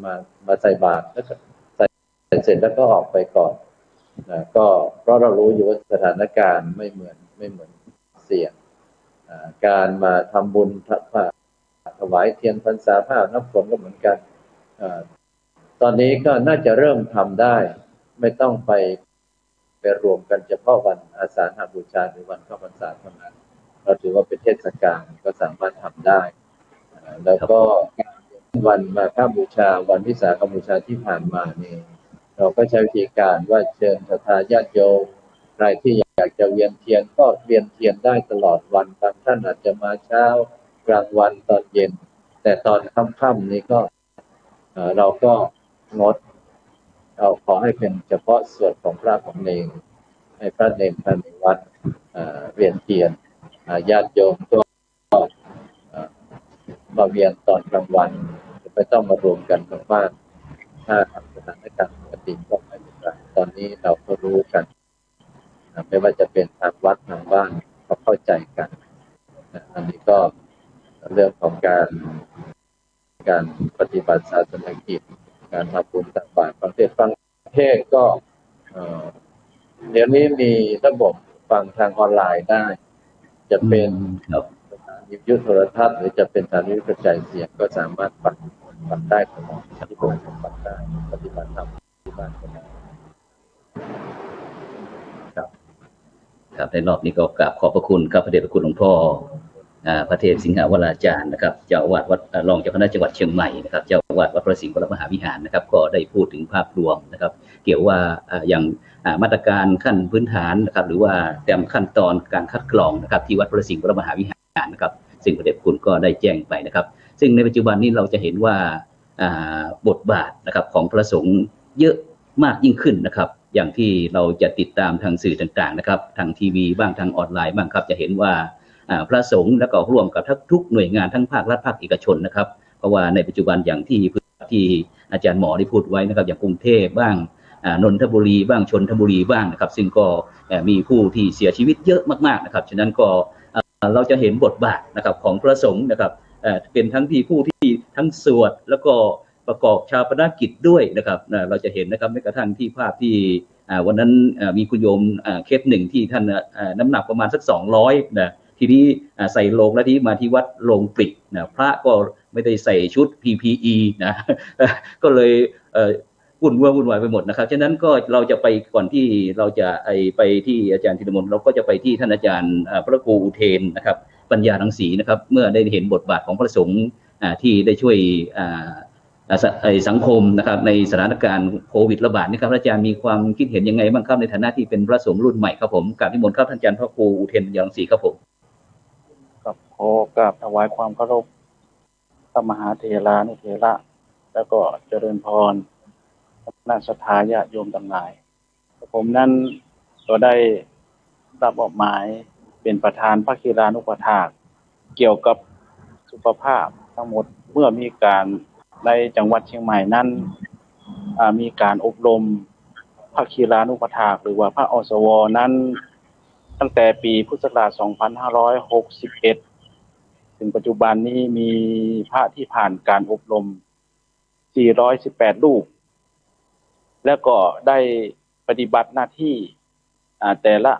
มาใส่บาตรแล้วก็ใส่เสร็จแล้วก็ออกไปก่อนก็เพราะเรารู้อยู่ว่าสถานการณ์ไม่เหมือนเสี่ยงการมาทำบุญถวายเทียนพรรษาผ้าน้ำฝนก็เหมือนกันตอนนี้ก็น่าจะเริ่มทำได้ไม่ต้องไปรวมกันเฉพาะวันอาสาฬหบูชาหรือวันเข้าพรรษาเท่านั้นเราถือว่าเป็นเทศกาลก็สามารถทำได้แล้วก็วันมาฆบูชาวันวิสาขบูชาที่ผ่านมานี่เราก็ใช้วิธีการว่าเชิญศรัทธาญาติโยมใครที่อยากจะเวียนเทียนก็เวียนเทียนได้ตลอดวันบางท่านอาจจะมาเช้ากลางวันตอนเย็นแต่ตอนค่ำๆนี้ก็เราก็งดเราขอให้เป็นเฉพาะส่วนของพระของเนรให้พระเนรภายในวัดเวียนเทียนญาติโยมก็มาเวียนตอนกลางวันไม่ต้องมารวมกันมากๆถ้าสถานการณ์ปกติก็ไม่เป็นไรตอนนี้เราก็รู้กันไม่ว่าจะเป็นทางวัดทางบ้านเขาเข้าใจกันอันนี้ก็เรื่องของการปฏิบัติศาสนกิจการทำบุญตักบาตรฟังเทศน์ฟังเทศน์ก็เดี๋ยวนี้มีระบบฟังทางออนไลน์ได้จะเป็นสถานีวิทยุโทรทัศน์หรือจะเป็นสถานีวิทยุกระจายเสียงก็สามารถฟังได้ตลอดที่ผมฟังได้ปฏิบัติธรรมที่บ้านก็ได้ครับในรอบนี้ก็กราบขอบพระคุณครับพระเดชพระคุณหลวงพ่อพระเทพสิงหาวราจารย์นะครับเจ้าอาวาสวัดรองเจ้าคณะจังหวัดเชียงใหม่นะครับเจ้าอาวาสวัดพระสิงห์วรมหาวิหารนะครับก็ได้พูดถึงภาพรวมนะครับเกี่ยวว่าอย่างมาตรการขั้นพื้นฐานนะครับหรือว่าตามขั้นตอนการคัดกรองนะครับที่วัดพระสิงห์วรมหาวิหารนะครับซึ่งพระเดชพระคุณก็ได้แจ้งไปนะครับซึ่งในปัจจุบันนี้เราจะเห็นว่าบทบาทนะครับของพระสงฆ์เยอะมากยิ่งขึ้นนะครับอย่างที่เราจะติดตามทางสื่อต่างๆนะครับทางทีวีบ้างทางออนไลน์บ้างครับจะเห็นว่าพระสงฆ์แล้วก็ร่วมกับทุกหน่วยงานทั้งภาครัฐภาคเอกชนนะครับเพราะว่าในปัจจุบันอย่างที่อาจารย์หมอได้พูดไว้นะครับอย่างกรุงเทพบ้างนนทบุรีบ้างชลบุรีบ้างนะครับซึ่งก็มีผู้ที่เสียชีวิตเยอะมากๆนะครับฉะนั้นก็เราจะเห็นบทบาทนะครับของพระสงฆ์นะครับเป็นทั้งผู้ที่ทั้งสวดแล้วก็ประกอบชาปนกิจด้วยนะครับเราจะเห็นนะครับแม้กระทั่งที่ภาพที่วันนั้นมีคุณโยมเคสหนึ่งที่ท่านน้ำหนักประมาณสัก200นะ ทีนี้ใส่โลงแล้วที่มาที่วัดโลงปลิกนะพระก็ไม่ได้ใส่ชุด PPE นะก็เลยวุ่นวายไปหมดนะครับฉะนั้นก็เราจะไปก่อนที่เราจะไปที่อาจารย์ธีรมนต์เราก็จะไปที่ท่านอาจารย์พระครูอุเทนนะครับปัญญารังสีนะครับเมื่อได้เห็นบทบาทของพระสงฆ์ที่ได้ช่วยสังคมนะครับในสถานการณ์โควิดระบาดนี่ครับอาจารย์มีความคิดเห็นยังไงบ้างครับในฐานะที่เป็นพระสงฆ์รุ่นใหม่ครับผมกราบนิมนต์ครับท่านอาจารย์พระครูอุเทนปัญญารังสีครับผมกับขอกราบถวายความเคารพพระมหาเถรานุเถระแล้วก็เจริญพรคณะศรัทธาญาติโยมทั้งหลายผมนั้นก็ได้รับมอบหมายเป็นประธานพระคีรานุปถากเกี่ยวกับสุขภาพทั้งหมดเมื่อมีการในจังหวัดเชียงใหม่นั้นมีการอบรมพระคีรานุปถากหรือว่าพระอสวนั้นตั้งแต่ปีพุทธศักราช 2561 ถึงปัจจุบันนี้มีพระที่ผ่านการอบรม 418 รูปแล้วก็ได้ปฏิบัติหน้าที่แต่ละ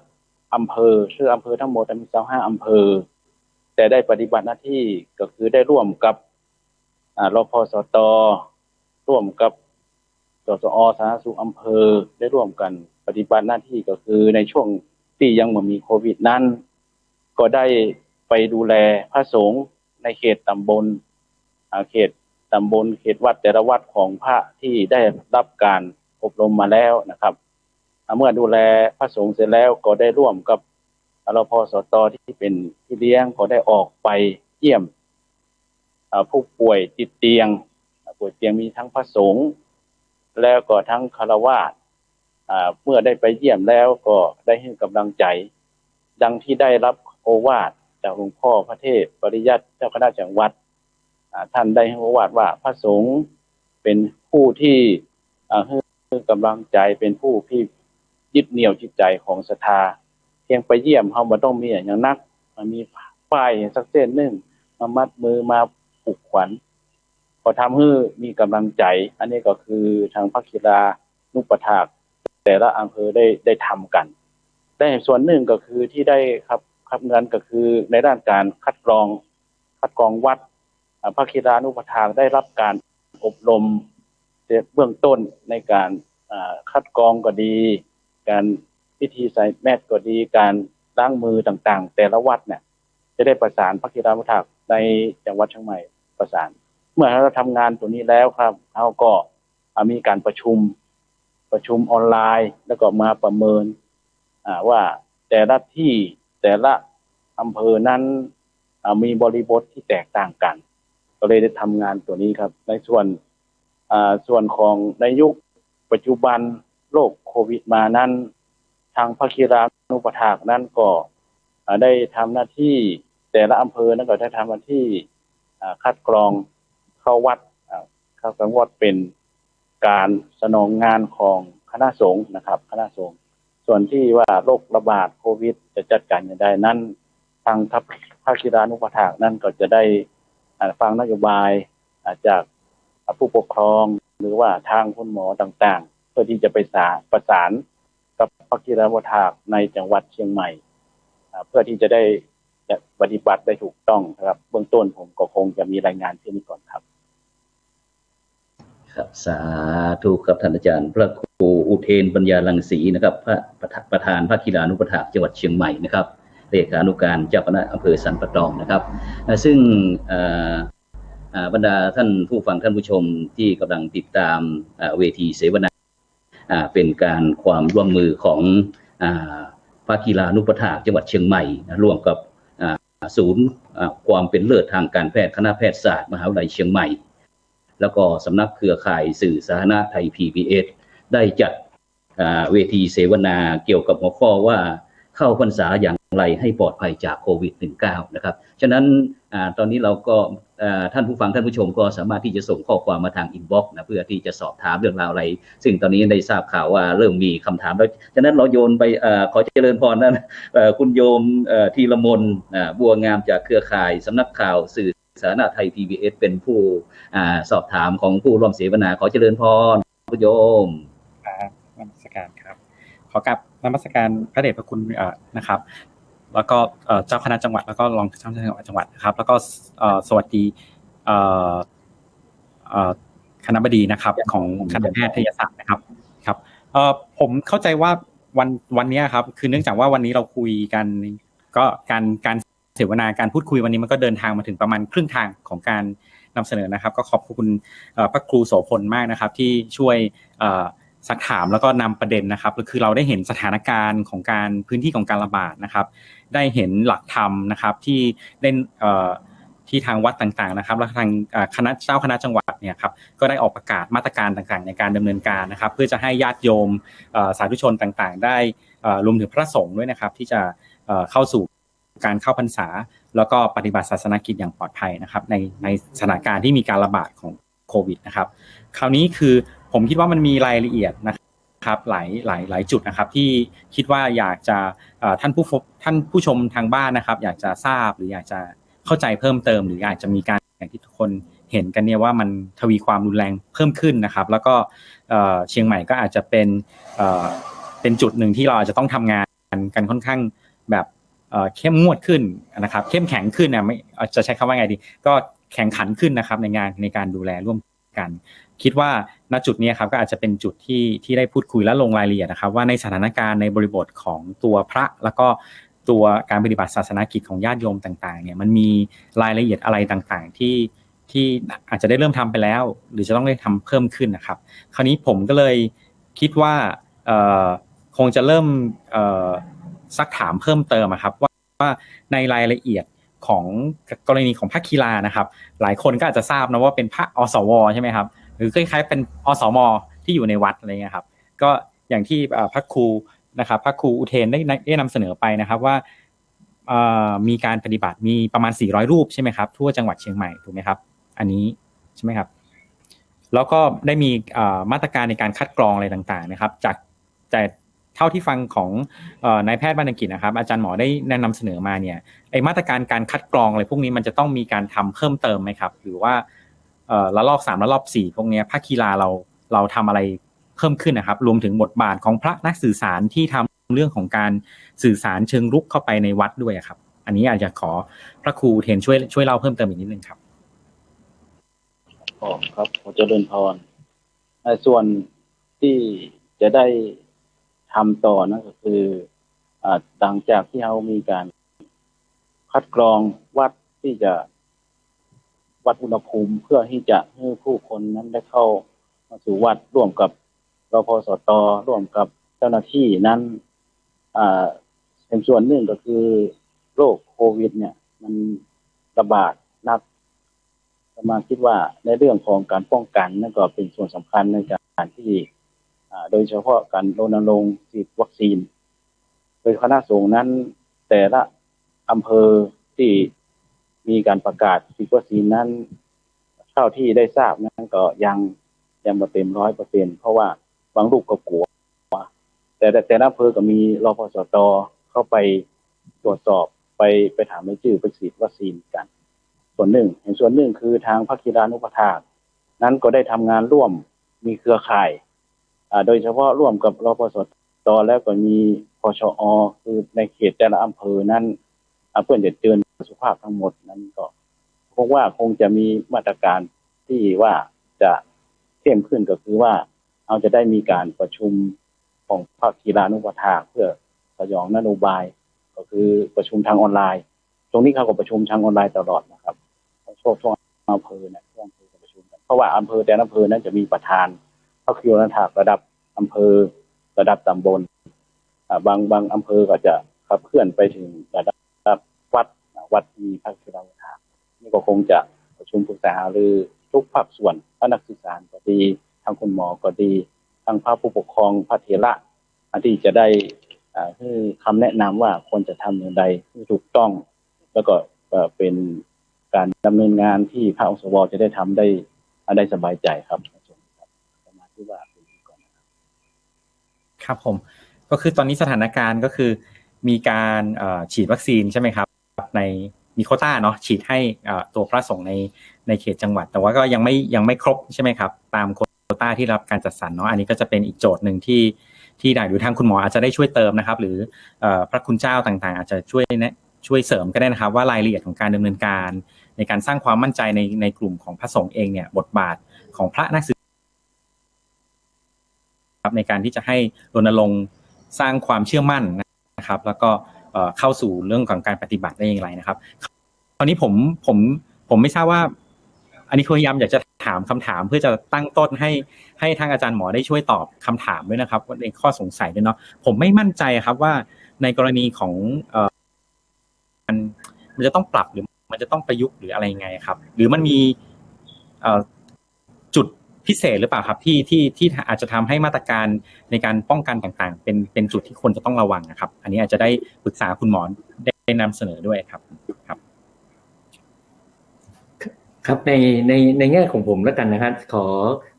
อำเภอชื่ออำเภอทั้งหมดมี25อำเภอแต่ได้ปฏิบัติหน้าที่ก็คือได้ร่วมกับรพสตร่วมกับสสอสาธารณสุขอำเภอได้ร่วมกันปฏิบัติหน้าที่ก็คือในช่วงที่ยังไม่มีโควิดนั้นก็ได้ไปดูแลพระสงฆ์ในเขตตำบลเขตวัดแต่ละวัดของพระที่ได้รับการอบรมมาแล้วนะครับเมื่อดูแลพระสงฆ์เสร็จแล้วก็ได้ร่วมกับรพสตที่เป็นพี่เลี้ยงก็ได้ออกไปเยี่ยมผู้ป่วยติดเตียงมีทั้งพระสงฆ์แล้วก็ทั้งฆราวาสเมื่อได้ไปเยี่ยมแล้วก็ได้ให้กำลังใจดังที่ได้รับโอวาทจากหลวงพ่อพระเทพปริยัติเจ้าคณะจังหวัดท่านได้ให้โอวาทว่าพระสงฆ์เป็นผู้ที่ให้กำลังใจเป็นผู้ที่ยึดเหนี่ยวจิตใจของศรัทธาเพียงไปเยี่ยมเขาบ่ต้องมีอย่างนักมีป้ายสักเส้นหนึ่งมามัดมือมาผูกขวัญก็ทำให้มีกำลังใจอันนี้ก็คือทางพระคีรานุปถากแต่ละอำเภอได้ทำกันได้ส่วนหนึ่งก็คือที่ได้ครับเงินก็คือในด้านการคัดกรองวัดพระคีรานุปถากได้รับการอบรมเบื้องต้นในการคัดกรองก็ดีการพิธีใส่แมสก็ดีการล้างมือต่างๆแต่ละวัดเนี่ยจะได้ประสานพระคีรานุปถากในจังหวัดเชียงใหม่ประสานเมื่อเราทำงานตัวนี้แล้วครับเราก็มีการประชุมออนไลน์แล้วก็มาประเมินว่าแต่ละที่แต่ละอำเภอนั้นมีบริบทที่แตกต่างกันก็เลยได้ทำงานตัวนี้ครับในส่วนของในยุคปัจจุบันโรคโควิดมานั้นทางพระคีรานุปถากนั้นก็ได้ทำหน้าที่แต่ละอำเภอนั้นก็ได้ทำหน้าที่คัดกรองเข้าวัดเป็นการสนองงานของคณะสงฆ์นะครับคณะสงฆ์ส่วนที่ว่าโรคระบาดโควิดจะจัดการอย่างไรนั้นทางพระคีรานุปถากนั้นก็จะได้ฟังนโยบายจากผู้ปกครองหรือว่าทางคุณหมอต่างๆเพื่อที่จะไปประสานกับพระคีรานุปถากในจังหวัดเชียงใหม่เพื่อที่จะได้ปฏิบัติได้ถูกต้องครับเบื้องต้นผมก็คงจะมีรายงานที่นี้ก่อนครับครับสาธุครับท่านอาจารย์พระครูอุเทนปัญญารังสีนะครับประธานพระคีรานุปถากจังหวัดเชียงใหม่นะครับเลขานุการเจ้าคณะอำเภอสันปะตองนะครับซึ่งบรรดาท่านผู้ฟังท่านผู้ชมที่กำลังติดตามเวทีเสวนาเป็นการความร่วมมือของพระคีรานุปถากจังหวัดเชียงใหม่ร่วมกับศูนย์ความเป็นเลิศทางการแพทย์คณะแพทยศาสตร์มหาวิทยาลัยเชียงใหม่แล้วก็สำนักเครือข่ายสื่อสาธารณะไทย PBS ได้จัดเวทีเสวนาเกี่ยวกับหัวข้อว่าเข้าพรรษาอย่างไรให้ปลอดภัยจากโควิด -19 นะครับฉะนั้นตอนนี้เราก็ท่านผู้ฟังท่านผู้ชมก็สามารถที่จะส่งข้อความมาทางอินบ็อกซ์นะเพื่อที่จะสอบถามเรื่องราวอะไรซึ่งตอนนี้ได้ทราบข่าวว่าเริ่มมีคำถามแล้วฉะนั้นเราโยนไปขอเจริญพรนะคุณโยมธีรมนบัวงามจากเครือข่ายสำนักข่าวสื่อสาธารณะไทย PBS เป็นผู้สอบถามของผู้ร่วมเสวนาขอเจริญพรคุณโยมครับนมัสการครับขอกราบนมัสการพระเดชพระคุณนะครับ แล้วก็เจ้าคณะจังหวัดแล้วก็รองเจ้าคณะจังหวัดนะครับแล้วก็สวัสดีคณบดีนะครับของคณะแพทยศาสตร์นะครับผมเข้าใจว่าวันนี้ครับคือเนื่องจากว่าวันนี้เราคุยกันก็การเสวนาการพูดคุยวันนี้มันก็เดินทางมาถึงประมาณครึ่งทางของการนำเสนอนะครับก็ขอบคุณพระครูโสพลมากนะครับที่ช่วยซักถามแล้วก็นำประเด็นนะครับคือเราได้เห็นสถานการณ์ของการพื้นที่ของการระบาดนะครับได้เห็นหลักธรรมนะครับที่ได้ที่ทางวัดต่างๆนะครับและทางคณะเจ้าคณะจังหวัดเนี่ยครับก็ได้ออกประกาศมาตรการต่างๆในการดำเนินการนะครับเพื่อจะให้ญาติโยมสาธุชนต่างๆได้รวมถึงพระสงฆ์ด้วยนะครับที่จะเข้าสู่การเข้าพรรษาแล้วก็ปฏิบัติศาสนกิจอย่างปลอดภัยนะครับในสถานการณ์ที่มีการระบาดของโควิดนะครับคราวนี้คือผมคิดว่ามันมีรายละเอียดนะครับหลายจุดนะครับที่คิดว่าอยากจะท่านผู้ชมทางบ้านนะครับอยากจะทราบหรืออยากจะเข้าใจเพิ่มเติมหรืออาจจะมีการอย่างที่ทุกคนเห็นกันเนี่ยว่ามันทวีความรุนแรงเพิ่มขึ้นนะครับแล้วก็เชียงใหม่ก็อาจจะเป็นจุดหนึ่งที่เราอาจจะต้องทำงานกันค่อนข้างแบบเข้มงวดขึ้นนะครับเข้มแข็งขึ้นนะไม่จะใช้คำว่าไงดีก็แข่งขันขึ้นนะครับในการดูแลร่วมกันคิดว่าณจุดนี้ครับก็อาจจะเป็นจุดที่ได้พูดคุยและลงรายละเอียดนะครับว่าในสถานการณ์ในบริบทของตัวพระแล้วก็ตัวการปฏิบัติศาสนกิจของญาติโยมต่างๆเนี่ยมันมีรายละเอียดอะไรต่างๆที่อาจจะได้เริ่มทำไปแล้วหรือจะต้องได้ทำเพิ่มขึ้นนะครับคราวนี้ผมก็เลยคิดว่าคงจะเริ่มซักถามเพิ่มเติมครับว่าในรายละเอียดของกรณีของพระกีฬานะครับหลายคนก็อาจจะทราบนะว่าเป็นพระอสวใช่ไหมครับหรือคล้ายๆเป็นอสมที่อยู่ในวัดอะไรเงี้ยครับก็อย่างที่พระครูนะครับพระครูอุเทนได้นำเสนอไปนะครับว่ามีการปฏิบัติมีประมาณ400รูปใช่ไหมครับทั่วจังหวัดเชียงใหม่ถูกไหมครับอันนี้ใช่ไหมครับแล้วก็ได้มีมาตรการในการคัดกรองอะไรต่างๆนะครับจากแต่เท่าที่ฟังของนายแพทย์บรรณกิจนะครับอาจารย์หมอได้แนะนำเสนอมาเนี่ยไอ้มาตรการการคัดกรองอะไรพวกนี้มันจะต้องมีการทำเพิ่มเติมไหมครับหรือว่าระลอก3ระลอก4พวกนี้ภาคกีฬาเราทำอะไรเพิ่มขึ้นนะครับรวมถึงบทบาทของพระนักสื่อสารที่ทำเรื่องของการสื่อสารเชิงรุกเข้าไปในวัดด้วยครับอันนี้อาจจะขอพระครูเทนช่วยเล่าเพิ่มเติมอีกนิดนึงครับครับขอเจริญพรส่วนที่จะได้ทำต่อนั่นก็คือหลังจากที่เรามีการคัดกรองวัดที่จะวัดอุณหภูมิเพื่อที่จะให้ผู้คนนั้นได้เข้ามาสู่วัดร่วมกับรพสตร่วมกับเจ้าหน้าที่นั้นเป็นส่วนหนึ่งก็คือโรคโควิดเนี่ยมันระบาดหนักมาคิดว่าในเรื่องของการป้องกันนั่นก็เป็นส่วนสำคัญในการที่โดยเฉพาะการรณรงค์ฉีดวัคซีนโดยคณะสงฆ์นั้นแต่ละอำเภอที่มีการประกาศฉีดวัคซีนนั้นเท่าที่ได้ทราบนั้นก็ยังบ่เต็ม 100% เพราะว่าบางลูกก็กลัวแต่ละอำเภอก็มีรพสตเข้าไปตรวจสอบไปถามรายชื่อไปฉีดวัคซีนกันส่วนหนึ่งคือทางภาคีรานุปถากนั้นก็ได้ทำงานร่วมมีเครือข่ายโดยเฉพาะร่วมกับรพสตแล้วก็มีพชอคือในเขตแต่ละอำเภอนั้นเพื่อจะเตือนสุขภาพทั้งหมดนั้นก็คงว่าคงจะมีมาตรการที่ว่าจะเข้มขึ้นก็คือว่าเราจะได้มีการประชุมของภาคีรานุปถากเพื่อสยองนโยบายก็คือประชุมทางออนไลน์ตรงนี้เขาก็ประชุมทางออนไลน์ตลอดนะครับช่วงอำเภอเนี่ยช่วงอำเภอประชุมกันเพราะว่าอำเภอแต่ละอำเภอนั้นจะมีประธานภาคีรานุปถากระดับอำเภอระดับตำบลบางอำเภอก็จะขับเคลื่อนไปถึงระดับวัดมีภาคีรานุปถากนี่ก็คงจะประชุมปรึกษาหารือทุกภาคส่วนพระนักศึกษาก็ดีทางคุณหมอก็ดีทางพระผู้ปกครองพระเถระที่จะได้ให้คำแนะนำว่าควรจะทำอย่างไรที่ถูกต้องแล้วก็เป็นการดำเนินงานที่พระองค์สวจะได้ทำได้สบายใจครับประมาณที่ว่าเป็นก่อนครับผมก็คือตอนนี้สถานการณ์ก็คือมีการฉีดวัคซีนใช่ไหมครับในมีโควต้าเนาะฉีดให้ตัวพระสงฆ์ในเขตจังหวัดแต่ว่าก็ยังไม่ครบใช่ไหมครับตามโควต้าที่รับการจัดสรรเนาะอันนี้ก็จะเป็นอีกโจทย์หนึ่ง ที่ได้หรือทางคุณหมออาจจะได้ช่วยเติมนะครับหรือพระคุณเจ้าต่างๆอาจจะช่วยเสริมก็ได้นะครับว่ารายละเอียดของการดำเนินการในการสร้างความมั่นใจในกลุ่มของพระสงฆ์เองเนี่ยบทบาทของพระนักศึกษาในการที่จะให้รณรงค์สร้างความเชื่อมั่นนะครับแล้วก็เข้าสู่เรื่องของการปฏิบัติได้อย่างไรนะครับตอนนี้ผมไม่ทราบว่าอันนี้พยายามอยากจะถามคำถามเพื่อจะตั้งต้นให้ทางอาจารย์หมอได้ช่วยตอบคำถามด้วยนะครับในข้อสงสัยด้วยเนาะผมไม่มั่นใจครับว่าในกรณีของมันจะต้องปรับหรือมันจะต้องประยุกต์หรืออะไรยังไงครับหรือมันมีจุดพิเศษหรือเปล่าครับที่อาจจะทำให้มาตรการในการป้องกันต่างๆเป็นจุดที่คนจะต้องระวังนะครับอันนี้อาจจะได้ปรึกษาคุณหมอได้นำเสนอด้วยครับครับในแง่ของผมแล้วกันนะครับ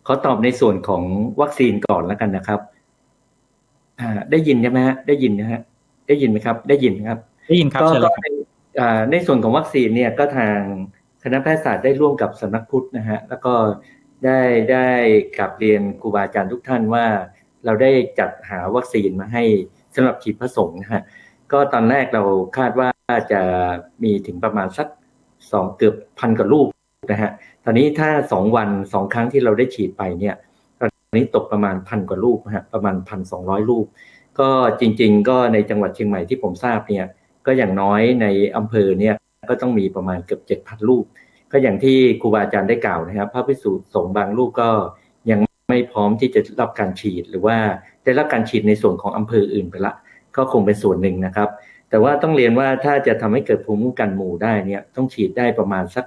ขอตอบในส่วนของวัคซีนก่อนแล้วกันนะครับได้ยินใช่ไหมฮะได้ยินนะฮะได้ยินไหมครับได้ยินครับได้ยินครับก็ในส่วนของวัคซีนเนี่ยก็ทางคณะแพทยศาสตร์ได้ร่วมกับสำนักพุทธนะฮะแล้วก็ได้กลับเรียนครูบาอาจารย์ทุกท่านว่าเราได้จัดหาวัคซีนมาให้สำหรับฉีดพระสงฆ์นะฮะก็ตอนแรกเราคาดว่าจะมีถึงประมาณสักเกือบพันกว่าลูกนะฮะตอนนี้ถ้า2 วัน2 ครั้งที่เราได้ฉีดไปเนี่ยตอนนี้ตกประมาณพันกว่าลูกนะฮะประมาณ 1,200 ลูกก็จริงๆก็ในจังหวัดเชียงใหม่ที่ผมทราบเนี่ยก็อย่างน้อยในอำเภอเนี่ยก็ต้องมีประมาณเกือบ 7,000 ลูกก็อย่างที่ครูบาอาจารย์ได้กล่าวนะครับพระภิกษุสงฆ์บางลูกก็ยังไม่พร้อมที่จะรับการฉีดหรือว่าได้รับการฉีดในส่วนของอำเภออื่นไปละก็คงเป็นส่วนหนึ่งนะครับแต่ว่าต้องเรียนว่าถ้าจะทำให้เกิดภูมิคุ้มกันหมู่ได้เนี่ยต้องฉีดได้ประมาณสัก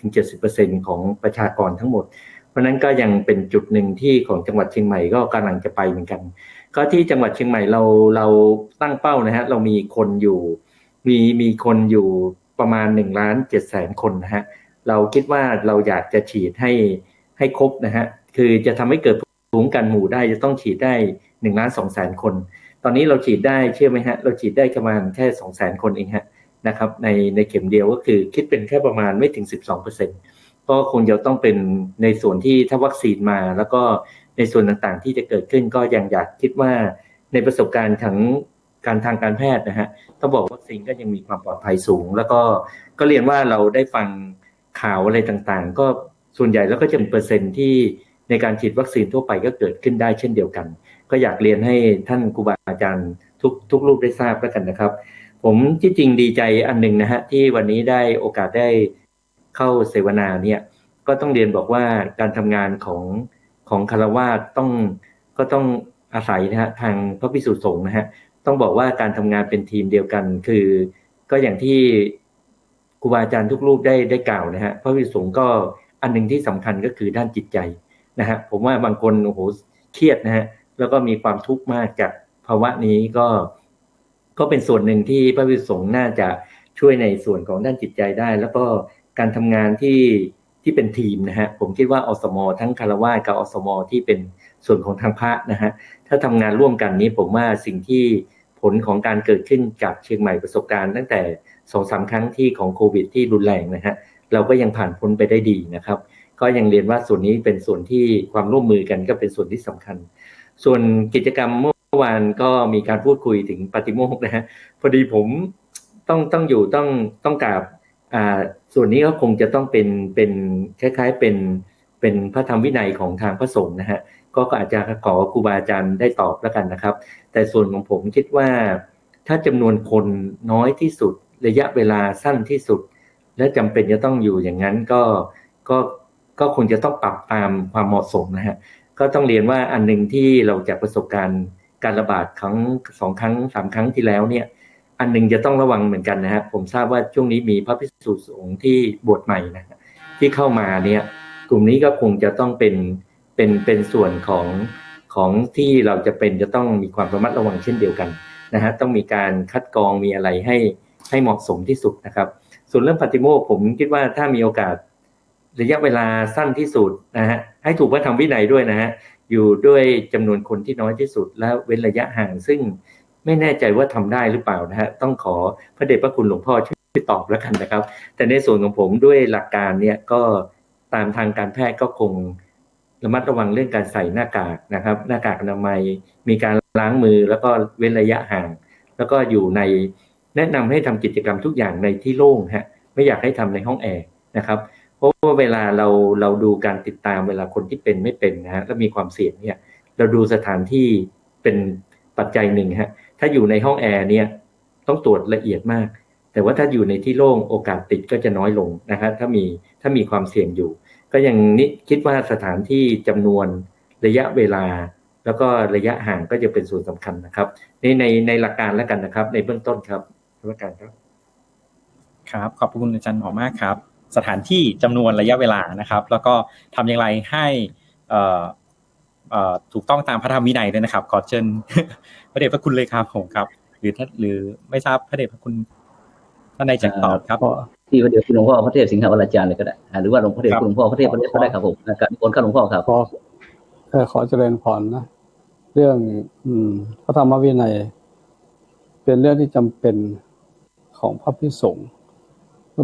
60-70% ของประชากรทั้งหมดเพราะนั้นก็ยังเป็นจุดหนึ่งที่ของจังหวัดเชียงใหม่ก็กำลังจะไปเหมือนกันก็ที่จังหวัดเชียงใหม่เราตั้งเป้านะฮะเรามีคนอยู่ประมาณ1,700,000 คนนะฮะเราคิดว่าเราอยากจะฉีดให้ครบนะฮะคือจะทำให้เกิดภูมิคุ้มกันหมู่ได้จะต้องฉีดได้1,200,000 คนตอนนี้เราฉีดได้เชื่อไหมฮะเราฉีดได้ประมาณแค่ 200,000 คนเองฮะนะครับในเข็มเดียวก็คือคิดเป็นแค่ประมาณไม่ถึง 12% ก็คงจะต้องเป็นในส่วนที่ถ้าวัคซีนมาแล้วก็ในส่วนต่างๆที่จะเกิดขึ้นก็ยังอยากคิดว่าในประสบการณ์ทางการแพทย์นะฮะต้องบอกวัคซีนก็ยังมีความปลอดภัยสูงแล้วก็เรียนว่าเราได้ฟังข่าวอะไรต่างๆก็ส่วนใหญ่แล้วก็จะเป็นเปอร์เซ็นต์ที่ในการฉีดวัคซีนทั่วไปก็เกิดขึ้นได้เช่นเดียวกันก็อยากเรียนให้ท่านครูบาอาจารย์ทุกรูปได้ทราบแล้วกันนะครับผมที่จริงดีใจอันหนึ่งนะฮะที่วันนี้ได้โอกาสได้เข้าเสวนาเนี่ยก็ต้องเรียนบอกว่าการทำงานของฆราวาสก็ต้องอาศัยนะฮะทางพระภิกษุสงฆ์นะฮะต้องบอกว่าการทำงานเป็นทีมเดียวกันคือก็อย่างที่ครูบาอาจารย์ทุกรูปได้กล่าวนะฮะพระภิกษุสงฆ์ก็อันหนึ่งที่สำคัญก็คือด้านจิตใจนะฮะผมว่าบางคนโอ้โหเครียดนะฮะแล้วก็มีความทุกข์มากจากภาวะนี้ก็เป็นส่วนหนึ่งที่พระภิกษุสงฆ์น่าจะช่วยในส่วนของด้านจิตใจได้แล้วก็การทำงานที่เป็นทีมนะฮะผมคิดว่าอสมทั้งฆราวาสกับอสมที่เป็นส่วนของทางพระนะฮะถ้าทำงานร่วมกันนี้ผมว่าสิ่งที่ผลของการเกิดขึ้นจากเชียงใหม่ประสบการณ์ตั้งแต่ 2-3 ครั้งที่ของโควิดที่รุนแรงนะฮะเราก็ยังผ่านพ้นไปได้ดีนะครับก็ยังเรียนว่าส่วนนี้เป็นส่วนที่ความร่วมมือกันก็เป็นส่วนที่สำคัญส่วนกิจกรรมเมื่อวานก็มีการพูดคุยถึงปาฏิโมกข์นะฮะพอดีผมต้องกราบส่วนนี้ก็คงจะต้องเป็นคล้ายๆเป็นพระธรรมวินัยของทางพระสงฆ์นะฮะก็อาจจะขอครูบาอาจารย์ได้ตอบแล้วกันนะครับแต่ส่วนของผมคิดว่าถ้าจำนวนคนน้อยที่สุดระยะเวลาสั้นที่สุดและจำเป็นจะต้องอยู่อย่างนั้นก็คงจะต้องปรับตามความเหมาะสมนะฮะก็ต้องเรียนว่าอันนึงที่เราจากประสบการณ์การระบาดครั้ง2 ครั้ง 3 ครั้งที่แล้วเนี่ยอันนึงจะต้องระวังเหมือนกันนะฮะผมทราบว่าช่วงนี้มีพระภิกษุสงฆ์ที่บวชใหม่นะฮะที่เข้ามาเนี่ยกลุ่มนี้ก็คงจะต้องเป็นส่วนของที่เราจะต้องมีความระมัดระวังเช่นเดียวกันนะฮะต้องมีการคัดกรองมีอะไรให้เหมาะสมที่สุดนะครับส่วนเรื่องปาฏิโมกข์ผมคิดว่าถ้ามีโอกาสระยะเวลาสั้นที่สุดนะฮะให้ถูกพระธรรมวินัยด้วยนะฮะอยู่ด้วยจำนวนคนที่น้อยที่สุดแล้วเว้นระยะห่างซึ่งไม่แน่ใจว่าทำได้หรือเปล่านะฮะต้องขอพระเดชพระคุณหลวงพ่อช่วยตอบแล้วกันนะครับแต่ในส่วนของผมด้วยหลักการเนี่ยก็ตามทางการแพทย์ก็คง ระมัดระวังเรื่องการใส่หน้ากากนะครับหน้ากากอนามัยมีการล้างมือแล้วก็เว้นระยะห่างแล้วก็อยู่ในแนะนำให้ทำกิจกรรมทุกอย่างในที่โล่งฮะไม่อยากให้ทำในห้องแอร์นะครับเพราะว่าเวลาเราดูการติดตามเวลาคนที่เป็นไม่เป็นนะฮะแล้วมีความเสี่ยงเนี่ยเราดูสถานที่เป็นปัจจัยหนึ่งฮะถ้าอยู่ในห้องแอร์เนี่ยต้องตรวจละเอียดมากแต่ว่าถ้าอยู่ในที่โล่งโอกาสติดก็จะน้อยลงนะครับถ้ามีความเสี่ยงอยู่ก็ยังคิดว่าสถานที่จำนวนระยะเวลาแล้วก็ระยะห่างก็จะเป็นส่วนสำคัญนะครับในหลักการแล้วกันนะครับในเบื้องต้นครับหลักการครับครับขอบคุณอาจารย์หมอมากครับสถานที่จำนวนระยะเวลานะครับแล้วก็ทำอย่างไรให้ถูกต้องตามพระธรรมวินัยด้วยนะครับขอเชิญ พระเดชพระคุณเลยครับผมครับหรือไม่ทราบพระเดชพระคุณท่านใดจะตอบครับที่พระเดชคุณหลวงพ่อพระเทพสิงหวรอาจารย์เลยก็ได้หรือว่าหลวงพ่อเดชคุณหลวงพ่อพระเทพก็ได้ครับผมการนิมนต์ข้าหลวงพ่อครับขอเจริญพรนะเรื่องพระธรรมวินัยเป็นเรื่องที่จำเป็นของพระภิกษุสงฆ์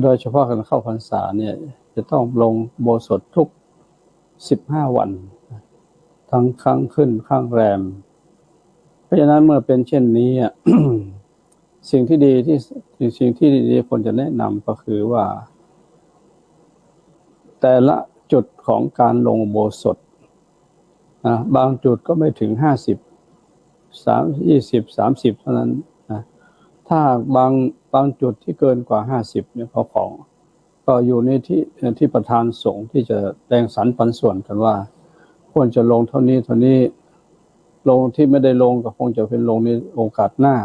โดยเฉพาะการเข้าพรรษาเนี่ยจะต้องลงอุโบสถทุก15 วันทั้งครั้งขึ้นข้างแรมเพราะฉะนั้นเมื่อเป็นเช่นนี้ สิ่งที่ดีควรจะแนะนำก็คือว่าแต่ละจุดของการลงอุโบสถบางจุดก็ไม่ถึง20 30เท่านั้นนะถ้าบางจุดที่เกินกว่า50เนี่ยก็อยู่ในที่ประธานสงฆ์ที่จะแบ่งสรรปันส่วนกันว่าควรจะลงเท่านี้ลงที่ไม่ได้ลงก็คงจะเป็นลงในโอกาสหน้า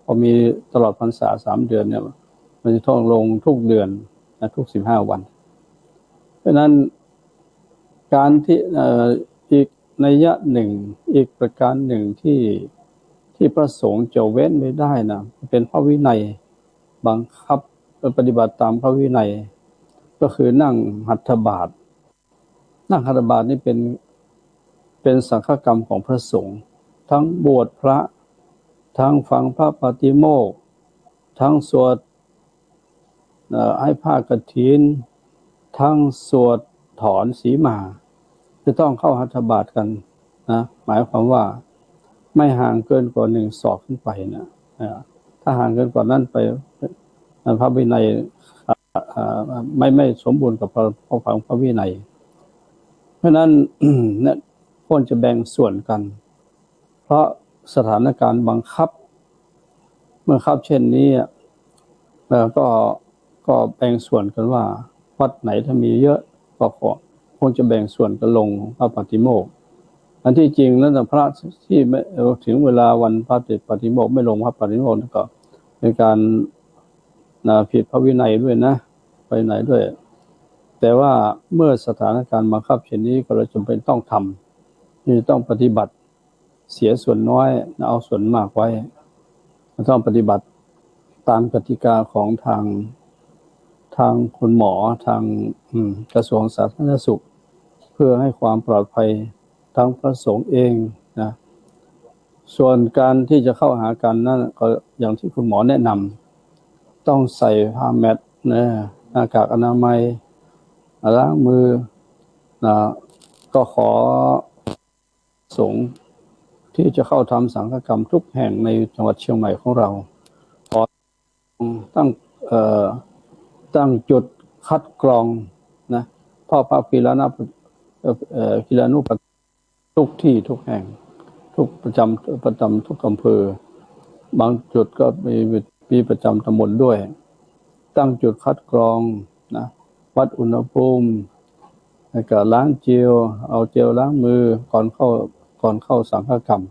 พอมีตลอดพรรษา3 เดือนเนี่ยมันจะต้องลงทุกเดือนนะทุก15 วันเพราะนั้นการที่อีกนัยยะหนึ่งอีกประการหนึ่งที่พระสงฆ์จะเว้นไม่ได้นะเป็นพระวินัยบังคับปฏิบัติตามพระวินัยก็คือนั่งหัตถบาตนี่เป็นสังฆกรรมของพระสงฆ์ทั้งบวชพระทั้งฟังพระปาติโมกข์ทั้งสวดให้ผ้ากฐินทั้งสวดถอนสีมาจะต้องเข้าหัตถบาตกันนะหมายความว่าไม่ห่างเกินกว่า1 ศอกขึ้นไปนะถ้าห่างเกินกว่านั้นไปพระวินัยไม่สมบูรณ์กับพระวินัยเพราะนั้น เนี่ยควรจะแบ่งส่วนกันเพราะสถานการณ์บังคับเมื่อเช่นนี้ก็แบ่งส่วนกันว่าวัดไหนถ้ามีเยอะก็คงจะแบ่งส่วนกันลงพระปฏิโมกข์อันที่จริงแล้วพระที่ไม่ถึงเวลาวันพระปฏิโมกข์ไม่ลงพระปฏิโมกข์ก็เป็นการผิดพระวินัยด้วยนะไปไหนด้วยแต่ว่าเมื่อสถานการณ์บังคับเช่นนี้ก็เราจำเป็นต้องทำนี่ต้องปฏิบัติเสียส่วนน้อยเอาส่วนมากไว้ต้องปฏิบัติตามกติกาของทางคุณหมอทางกระทรวงสาธารณสุขเพื่อให้ความปลอดภัยทั้งพระสงฆ์เองนะส่วนการที่จะเข้าหากันนั้นก็อย่างที่คุณหมอแนะนำต้องใส่ผ้าแมสนะหน้ากากอนามัยล้างมือนะก็ขอสงฆ์ที่จะเข้าทำสังฆกรรมทุกแห่งในจังหวัดเชียงใหม่ของเราขอตั้งจุดคัดกรองนะพ่อพระกีฬานุทุกที่ทุกแห่งทุกประจำทุกอำเภอบางจุดก็มีประจำตำบลด้วยตั้งจุดคัดกรองนะวัดอุณหภูมิแล้วก็ล้างเจลเอาเจลล้างมือก่อนเข้าสังฆกรรม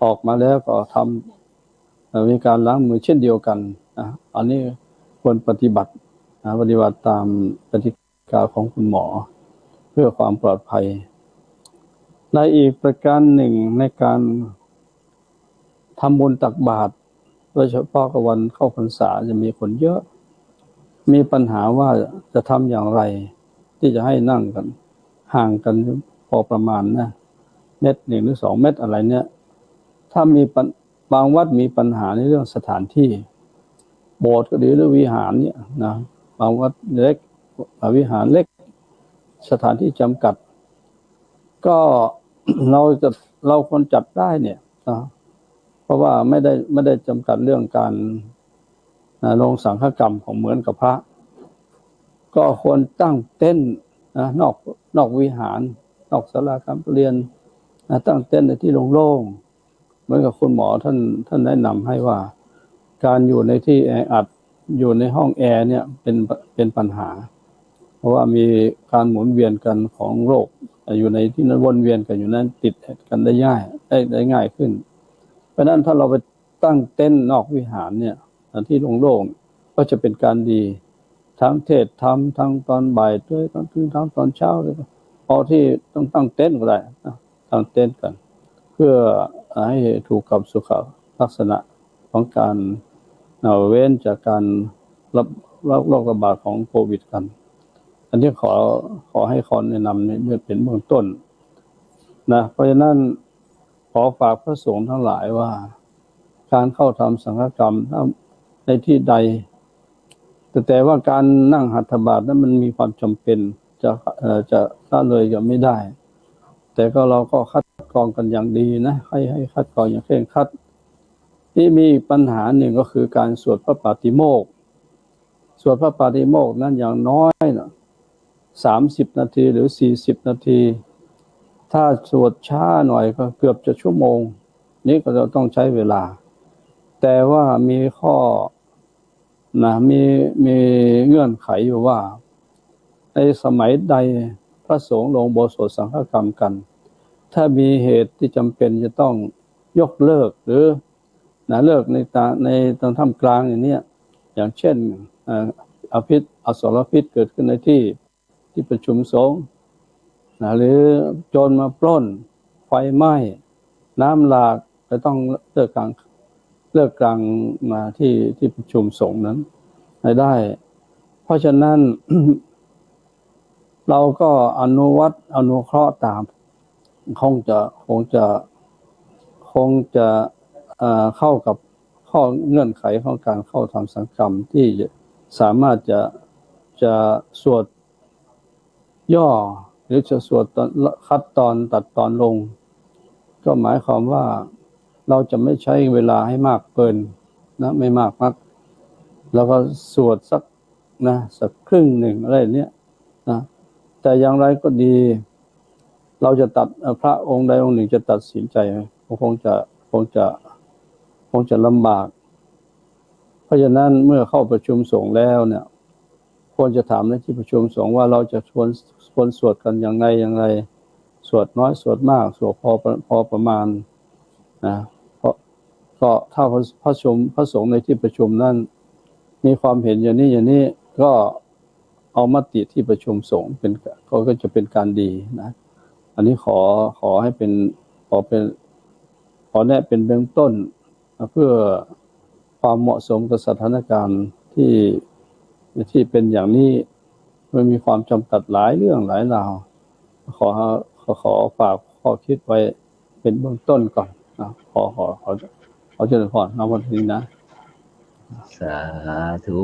ออกมาแล้วก็ทำมีการล้างมือเช่นเดียวกันนะอันนี้ควรปฏิบัติตามกติกาของคุณหมอเพื่อความปลอดภัยในอีกประการหนึ่งในการทำบุญตักบาตรโดยเฉพาะกับวันเข้าพรรษาจะมีคนเยอะมีปัญหาว่าจะทำอย่างไรที่จะให้นั่งกันห่างกันพอประมาณนะ1 หรือ 2 เมตรอะไรเนี่ยถ้ามีบางวัดมีปัญหาในเรื่องสถานที่โบสถ์ก็ดีหรือวิหารเนี่ยนะบางวัดเล็กวิหารเล็กสถานที่จำกัด ก็ เราควรจัดได้เนี่ยนะเพราะว่าไม่ได้จำกัดเรื่องการลงสังฆกรรมของเหมือนกับพระก็ควรตั้งเต็นท์นอกวิหารนอกศาลาการประเรียนตั้งเต็นท์ในที่โล่งๆเหมือนกับคุณหมอท่านแนะนำให้ว่าการอยู่ในที่แออัดอยู่ในห้องแอร์เนี่ยเป็นปัญหาเพราะว่ามีการหมุนเวียนกันของโรคอยู่ในที่นั้นวนเวียนกันอยู่นั้นติดกันได้ง่ายขึ้นเพราะนั้นถ้าเราไปตั้งเต็นท์นอกวิหารเนี่ยที่โล่งๆก็จะเป็นการดีทั้งเทศธรรมทั้งตอนบ่ายด้วยทั้งตอนเช้าเลยพอที่ต้องตั้งเต็นท์ก็ได้ตั้งเต็นท์กันเพื่อให้ถูกกับสุขลักษณะของการเว้นจากการรับโรคระบาดของโควิดกันอันนี้ขอให้ขอแนะนำเนี่ยเป็นเบื้องต้นนะเพราะฉะนั้นขอฝากพระสงฆ์ทั้งหลายว่าการเข้าทำสังฆกรรมในที่ใดแต่ว่าการนั่งหัตถบาตนั้นมันมีความจำเป็นจะละเลยก็ไม่ได้แต่ก็เราก็คัดกรองกันอย่างดีนะให้คัดกรองอย่างเคร่งครัดที่มีปัญหาหนึ่งก็คือการสวดพระปาติโมกข์สวดพระปาติโมกข์นั้นอย่างน้อย30 นาทีหรือ40 นาทีถ้าสวดช้าหน่อยก็เกือบจะชั่วโมงนี้ก็จะต้องใช้เวลาแต่ว่ามีข้อมีเงื่อนไขอยู่ว่าในสมัยใดพระสงฆ์ลงอุโบสถสังฆกรรมกันถ้ามีเหตุที่จำเป็นจะต้องยกเลิกหรือเลิกในตอนท่ามกลางอย่างนี้อย่างเช่นอสรพิษเกิดขึ้นในที่ประชุมสงฆ์หรือโจรมาปล้นไฟไหม้น้ำหลากจะต้องเลิกกลางมาที่ประชุมสงฆ์นั้นให้ได้เพราะฉะนั้น เราก็อนุเคราะห์ตามคงจะเข้ากับข้อเงื่อนไขของการเข้าทำสังฆกรรมที่สามารถจะสวดย่อหรือจะสวดคัดตอนตัดตอนลงก็หมายความว่าเราจะไม่ใช้เวลาให้มากเกินไม่มากนักแล้วก็สวดสักครึ่งหนึ่งอะไรเนี้ยแต่อย่างไรก็ดีเราจะตัดพระองค์ใดองค์หนึ่งจะตัดสินใจคงจะลำบากเพราะฉะนั้นเมื่อเข้าประชุมสงฆ์แล้วเนี่ยควรจะถามในที่ประชุมสงฆ์ว่าเราจะควรสวดกันอย่างไรสวดน้อยสวดมากสวดพอประมาณนะเพราะก็ถ้าพระสงฆ์ในที่ประชุมนั้นมีความเห็นอย่างนี้ก็เอามติที่ประชุมสงฆ์ก็จะเป็นการดีนะอันนี้ขอให้เป็นขอแนะเป็นเบื้องต้นเพื่อความเหมาะสมกับสถานการณ์ที่เป็นอย่างนี้มันมีความจำกัดหลายเรื่องหลายราวขอฝากข้อคิดไว้เป็นเบื้องต้นก่อนนะขอเจริญพรในวันนี้นะสาธุ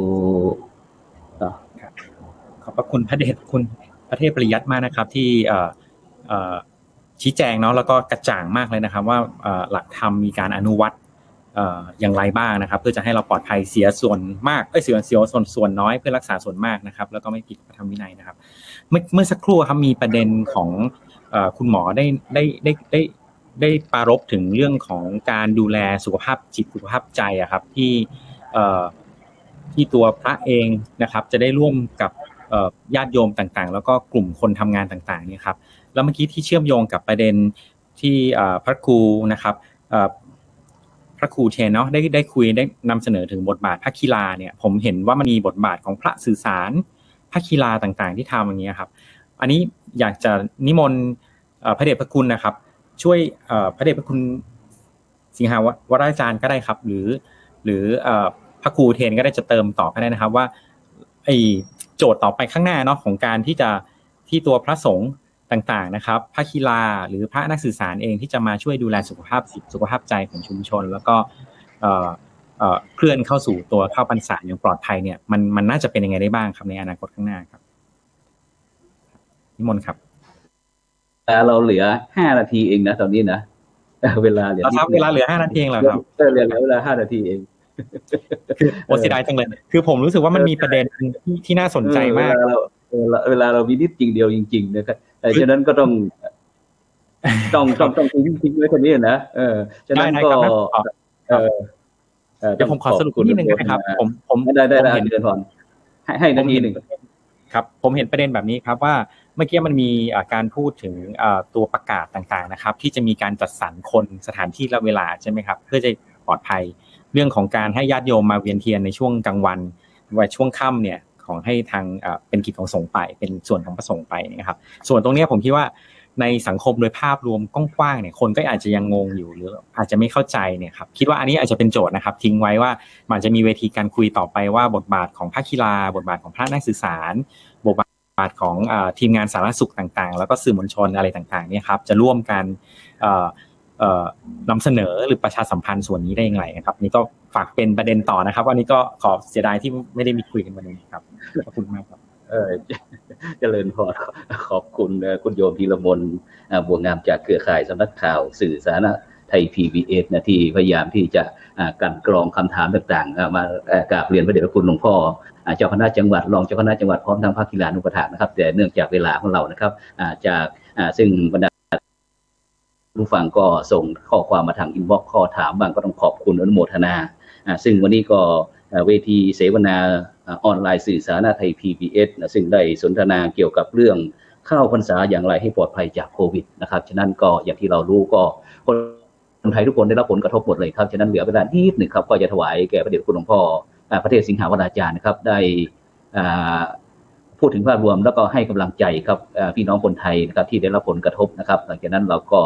ขอบพระคุณพระเดชคุณพระเทพปริยัติมากนะครับที่ชี้แจงเนาะแล้วก็กระจ่างมากเลยนะครับว่าหลักธรรมมีการอนุวัตอย่างไรบ้างนะครับเพื่อจะให้เราปลอดภัยเสียส่วนมากเสียส่วนน้อยเพื่อรักษาส่วนมากนะครับแล้วก็ไม่ผิดพระธรรมวินัยนะครับเมื่อสักครู่ครับมีประเด็นของคุณหมอได้ปรารภถึงเรื่องของการดูแลสุขภาพจิตสุขภาพใจอะครับที่ตัวพระเองนะครับจะได้ร่วมกับญาติโยมต่างๆแล้วก็กลุ่มคนทำงานต่างๆนี่ครับแล้วเมื่อกี้ที่เชื่อมโยงกับประเด็นที่พระครูนะครับพระครูเชนเนาะได้คุยได้นำเสนอถึงบทบาทพระคีลาเนี่ยผมเห็นว่ามันมีบทบาทของพระสื่อสารพระคีลาต่างๆที่ทำอย่างนี้ครับอันนี้อยากจะนิมนต์พระเดชพระคุณนะครับช่วยพระเดชพระคุณสิงหาวราจารย์ก็ได้ครับหรือพระครูเทนก็ได้จะเติมต่อก็ได้นะครับว่าไอ้โจทย์ต่อไปข้างหน้าเนาะของการที่ตัวพระสงฆ์ต่างๆนะครับพระคีลาหรือพระนักสื่อสารเองที่จะมาช่วยดูแลสุขภาพจิตสุขภาพใจของชุมชนแล้วก็เคลื่อนเข้าสู่ตัวเข้าพรรษาอย่างปลอดภัยเนี่ยมันน่าจะเป็นยังไงได้บ้างครับในอนาคตข้างหน้าครับนิมนต์ครับ เราเหลือ5 นาทีเองนะตอนนี้นะเวลาเหลือ เราครับเวลาเหลือ5 นาทีเองเหรอครับเหลือเวลา5 นาทีเองคือเสียดายจังเลยคือผมรู้สึกว่ามันมีประเด็นที่น่าสนใจมากเวลาเรามีนิดจริงเดียวจริงๆนะครับฉะนั้นก็ต้องทิ้งไว้คนนี้นะฉะนั้นก็เดี๋ยวผมขอสรุปนิดนึงนะครับผมได้เห็นเดือนก่อนให้นาทีหนึ่งครับผมเห็นประเด็นแบบนี้ครับว่าเมื่อกี้มันมีการพูดถึงตัวประกาศต่างๆนะครับที่จะมีการจัดสรรคนสถานที่และเวลาใช่ไหมครับเพื่อจะปลอดภัยเรื่องของการให้ญาติโยมมาเวียนเทียนในช่วงกลางวันว่าช่วงค่ำเนี่ยของให้ทางเป็นกิจของสงฆ์ไปเป็นส่วนของพระสงฆ์ไปนะครับส่วนตรงนี้ผมคิดว่าในสังคมโดยภาพรวมกว้างๆเนี่ยคนก็อาจจะยังงงอยู่หรืออาจจะไม่เข้าใจเนี่ยครับคิดว่าอันนี้อาจจะเป็นโจทย์นะครับทิ้งไว้ว่ามันจะมีเวทีการคุยต่อไปว่าบทบาทของภาคกีฬาบทบาทของพระนักสื่อสารบทบาทของทีมงานสาธารณสุขต่างๆแล้วก็สื่อมวลชนอะไรต่างๆเนี่ยครับจะร่วมกันนำเสนอหรือประชาสัมพันธ์ส่วนนี้ได้อย่างไรนะครับนี่ก็ฝากเป็นประเด็นต่อนะครับวันนี้ก็ขอเสียดายที่ไม่ได้มีคุยกันวันนี้ครับขอบคุณมากครับเจริญพรขอบคุณคุณโยมธีรมนบัวงามจากเครือข่ายสำนักข่าวสื่อสาธารณะไทย PBS นะที่พยายามที่จะกันกรองคำถามต่างๆมากราบเรียนพระเดชพระคุณหลวงพ่อเจ้าคณะจังหวัดรองเจ้าคณะจังหวัดพร้อมทั้งภาคกีฬานุปถัมภ์นะครับแต่เนื่องจากเวลาของเรานะครับจากซึ่งบรรดาผู้ฟังก็ส่งข้อความมาทางอินบ็อกซ์ข้อถามบ้างก็ต้องขอบคุณอนุโมทนาซึ่งวันนี้ก็เวทีเสวนาออนไลน์สื่อสาธารณะไทย PBS ซึ่งได้สนทนาเกี่ยวกับเรื่องเข้าพรรษาอย่างไรให้ปลอดภัยจากโควิดนะครับฉะนั้นก็อย่างที่เรารู้ก็คนไทยทุกคนได้รับผลกระทบหมดเลยครับฉะนั้นเหลือเวลานิดหนึ่งครับก็จะถวายแก่พระเดชพระคุณหลวงพ่อพระเทพสิงหาวราจารย์นะครับได้พูดถึงภาพรวมแล้วก็ให้กำลังใจครับพี่น้องคนไทยนะครับที่ได้รับผลกระทบนะครับหลังจากนั้นเราก็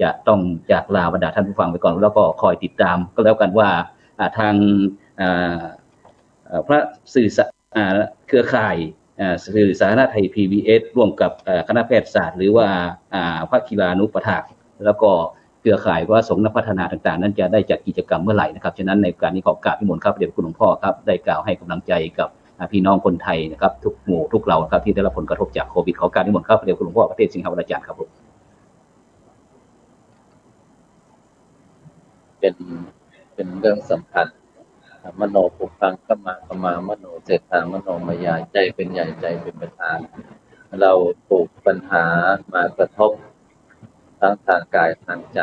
จะต้องจากลาบรรดาท่านผู้ฟังไปก่อนแล้วก็คอยติดตามก็แล้วกันว่าทางพระสื่อเครือข่ายสื่อสาธารณะไทย PBS ร่วมกับคณะแพทยศาสตร์หรือว่าภาคกีฬานุปถัมภ์แล้วก็เครือข่ายว่าสงฆ์นักพัฒนาต่างๆนั้นจะได้จัดกิจกรรมเมื่อไหร่นะครับฉะนั้นในการนี้ขอกราบนิมนต์ครับพระเดชพระคุณหลวงพ่อครับได้กล่าวให้กำลังใจกับพี่น้องคนไทยนะครับทุกหมู่ทุกเราครับที่ได้รับผลกระทบจากโควิดขอกราบนิมนต์ครับพระเดชพระคุณหลวงพ่อพระเทพสิงหาวราจารย์ครับผมเป็นเรื่องสำคัญมโนปุพังขมามโนเศรษฐามโนมายาใจเป็นใหญ่ใจเป็นประธานเราถูกปัญหามากระทบทั้งทางกายทางใจ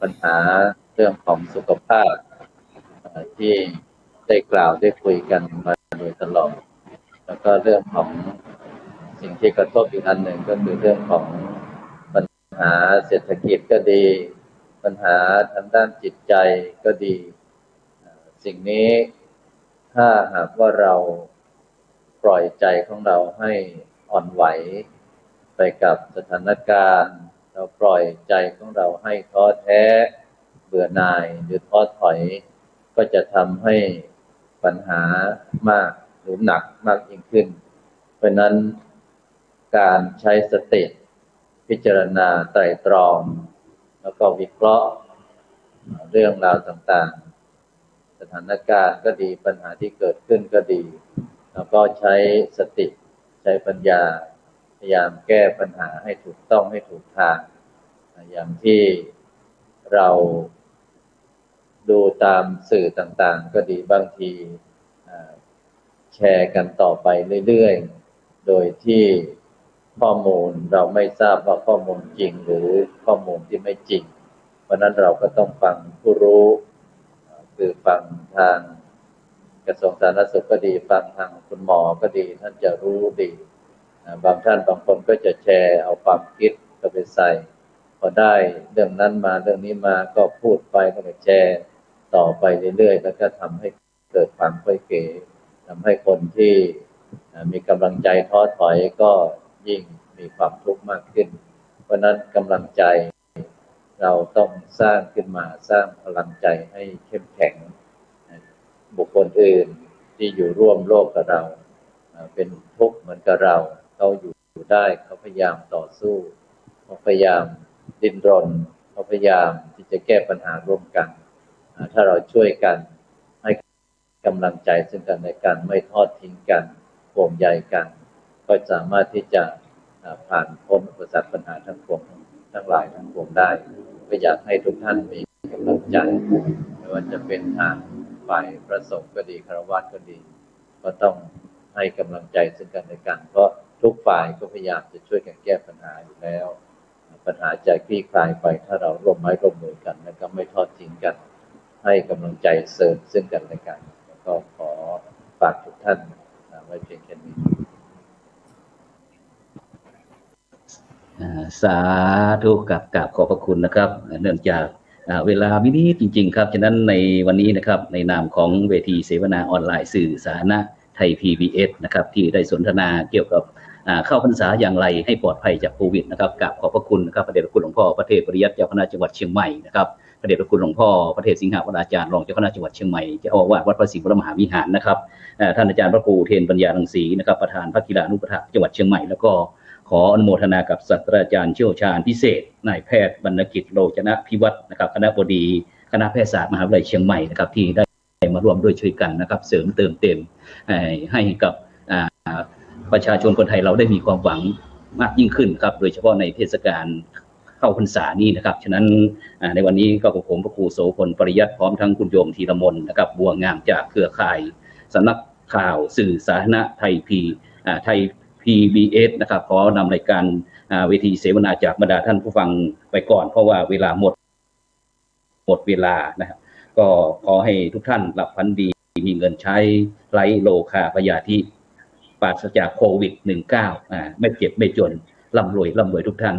ปัญหาเรื่องของสุขภาพที่ได้กล่าวได้คุยกันมาโดยตลอดแล้วก็เรื่องของสิ่งที่กระทบอีกอันหนึ่งก็คือเรื่องของปัญหาเศรษฐกิจก็ดีปัญหาทางด้านจิตใจก็ดีสิ่งนี้ถ้าหากว่าเราปล่อยใจของเราให้อ่อนไหวไปกับสถานการณ์เราปล่อยใจของเราให้ท้อแท้เบื่อหน่ายหรือท้อถอยก็จะทำให้ปัญหามากหรือหนักมากยิ่งขึ้นเพราะนั้นการใช้สติพิจารณาไตร่ตรองแล้วก็วิเคราะห์เรื่องราวต่างๆสถานการณ์ก็ดีปัญหาที่เกิดขึ้นก็ดีแล้วก็ใช้สติใช้ปัญญาพยายามแก้ปัญหาให้ถูกต้องให้ถูกทางอย่างที่เราดูตามสื่อต่างๆก็ดีบางทีแชร์กันต่อไปเรื่อยๆโดยที่ข้อมูลเราไม่ทราบว่าข้อมูลจริงหรือข้อมูลที่ไม่จริงเพราะนั้นเราก็ต้องฟังผู้รู้คือฟังทางกระทรวงสาธารณสุขก็ดีฟังทางคุณหมอก็ดีท่านจะรู้ดีบางท่านบางคนก็จะแชร์เอาความคิดก็ไปใส่พอได้เรื่องนั้นมาเรื่องนี้มาก็พูดไปก็ไปแชร์ต่อไปเรื่อยๆแล้วก็ทำให้เกิดความค่อยเก๋ทำให้คนที่มีกำลังใจท้อถอยก็ยิ่งมีความทุกข์มากขึ้นเพราะนั้นกำลังใจเราต้องสร้างขึ้นมาสร้างพลังใจให้เข้มแข็งบุคคลอื่นที่อยู่ร่วมโลกกับเราเป็นทุกข์เหมือนกับเราเขาอยู่ได้เขาพยายามต่อสู้เขาพยายามดิ้นรนเขาพยายามที่จะแก้ปัญหาร่วมกันถ้าเราช่วยกันให้กำลังใจซึ่งกันและกันไม่ทอดทิ้งกันห่วงใยกันก็สามารถที่จะ ผ่านพ้นอุปสรรคปัญหาทั้งปวงทั้งหลายทั้งปวงได้ก็อยากให้ทุกท่านมีกำลังใจไม่ว่าจะเป็นทางฝ่ายพระสงฆ์ก็ดีฆราวาสก็ดีก็ต้องให้กำลังใจซึ่งกันและกันเพราะทุกฝ่ายก็พยายามจะช่วยกันแก้ปัญหาอยู่แล้วปัญหาจะคลี่คลายไปถ้าเราร่วมไม้ร่วมมือกันและก็ไม่ทอดทิ้งกันให้กำลังใจเสริมซึ่งกันและกันแล้วก็ขอฝากทุกท่านไว้เพียงแค่นี้สาธุกับขอบพระคุณนะครับเนื่องจากเวลามินิจริงๆครับฉะนั้นในวันนี้นะครับในนามของเวทีเสวนาออนไลน์สื่อสาธารณะไทย PBS นะครับที่ได้สนทนาเกี่ยวกับเข้าพรรษาอย่างไรให้ปลอดภัยจากโควิดนะครับกับขอบพระคุณนะครับพระเดชพระคุณหลวงพ่อพระเทพปริยัติเจ้าคณะจังหวัดเชียงใหม่นะครับพระเดชพระคุณหลวงพ่อพระเทพสิงหวราจารย์รองเจ้าคณะจังหวัดเชียงใหม่เจ้าอาวาสวัดพระศรีวรมหาวิหารนะครับท่านอาจารย์พระครูเทนปัญญารังสีนะครับประธานพระกีฬานุปถัมภ์จังหวัดเชียงใหม่แล้วก็ขออนุโมทนากับศาสตราจารย์เชี่ยวชาญพิเศษนายแพทย์บรรณกิจโลจนะพิวัตรนะครับคณบดีคณะแพทยศาสตร์มหาวิทยาลัยเชียงใหม่นะครับที่ได้มาร่วมด้วยช่วยกันนะครับเสริมเติมเต็มให้กับประชาชนคนไทยเราได้มีความหวังมากยิ่งขึ้นครับโดยเฉพาะในเทศกาลเข้าพรรษานี้นะครับฉะนั้นในวันนี้ก็ผมพระครูโสพลปริยัติพร้อมทั้งคุณโยมธีรมนนะครับบัวงามจากเครือข่ายสำนักข่าวสื่อสาธารณะไทย PBS นะครับขอนำรายการเวทีเสวนาจากบรรดาท่านผู้ฟังไปก่อนเพราะว่าเวลาหมดเวลานะครับก็ขอให้ทุกท่านหลับฝันดีมีเงินใช้ไร้โลคาพยาธิปราศจากโควิด -19 ไม่เจ็บไม่จนร่ำรวยทุกท่าน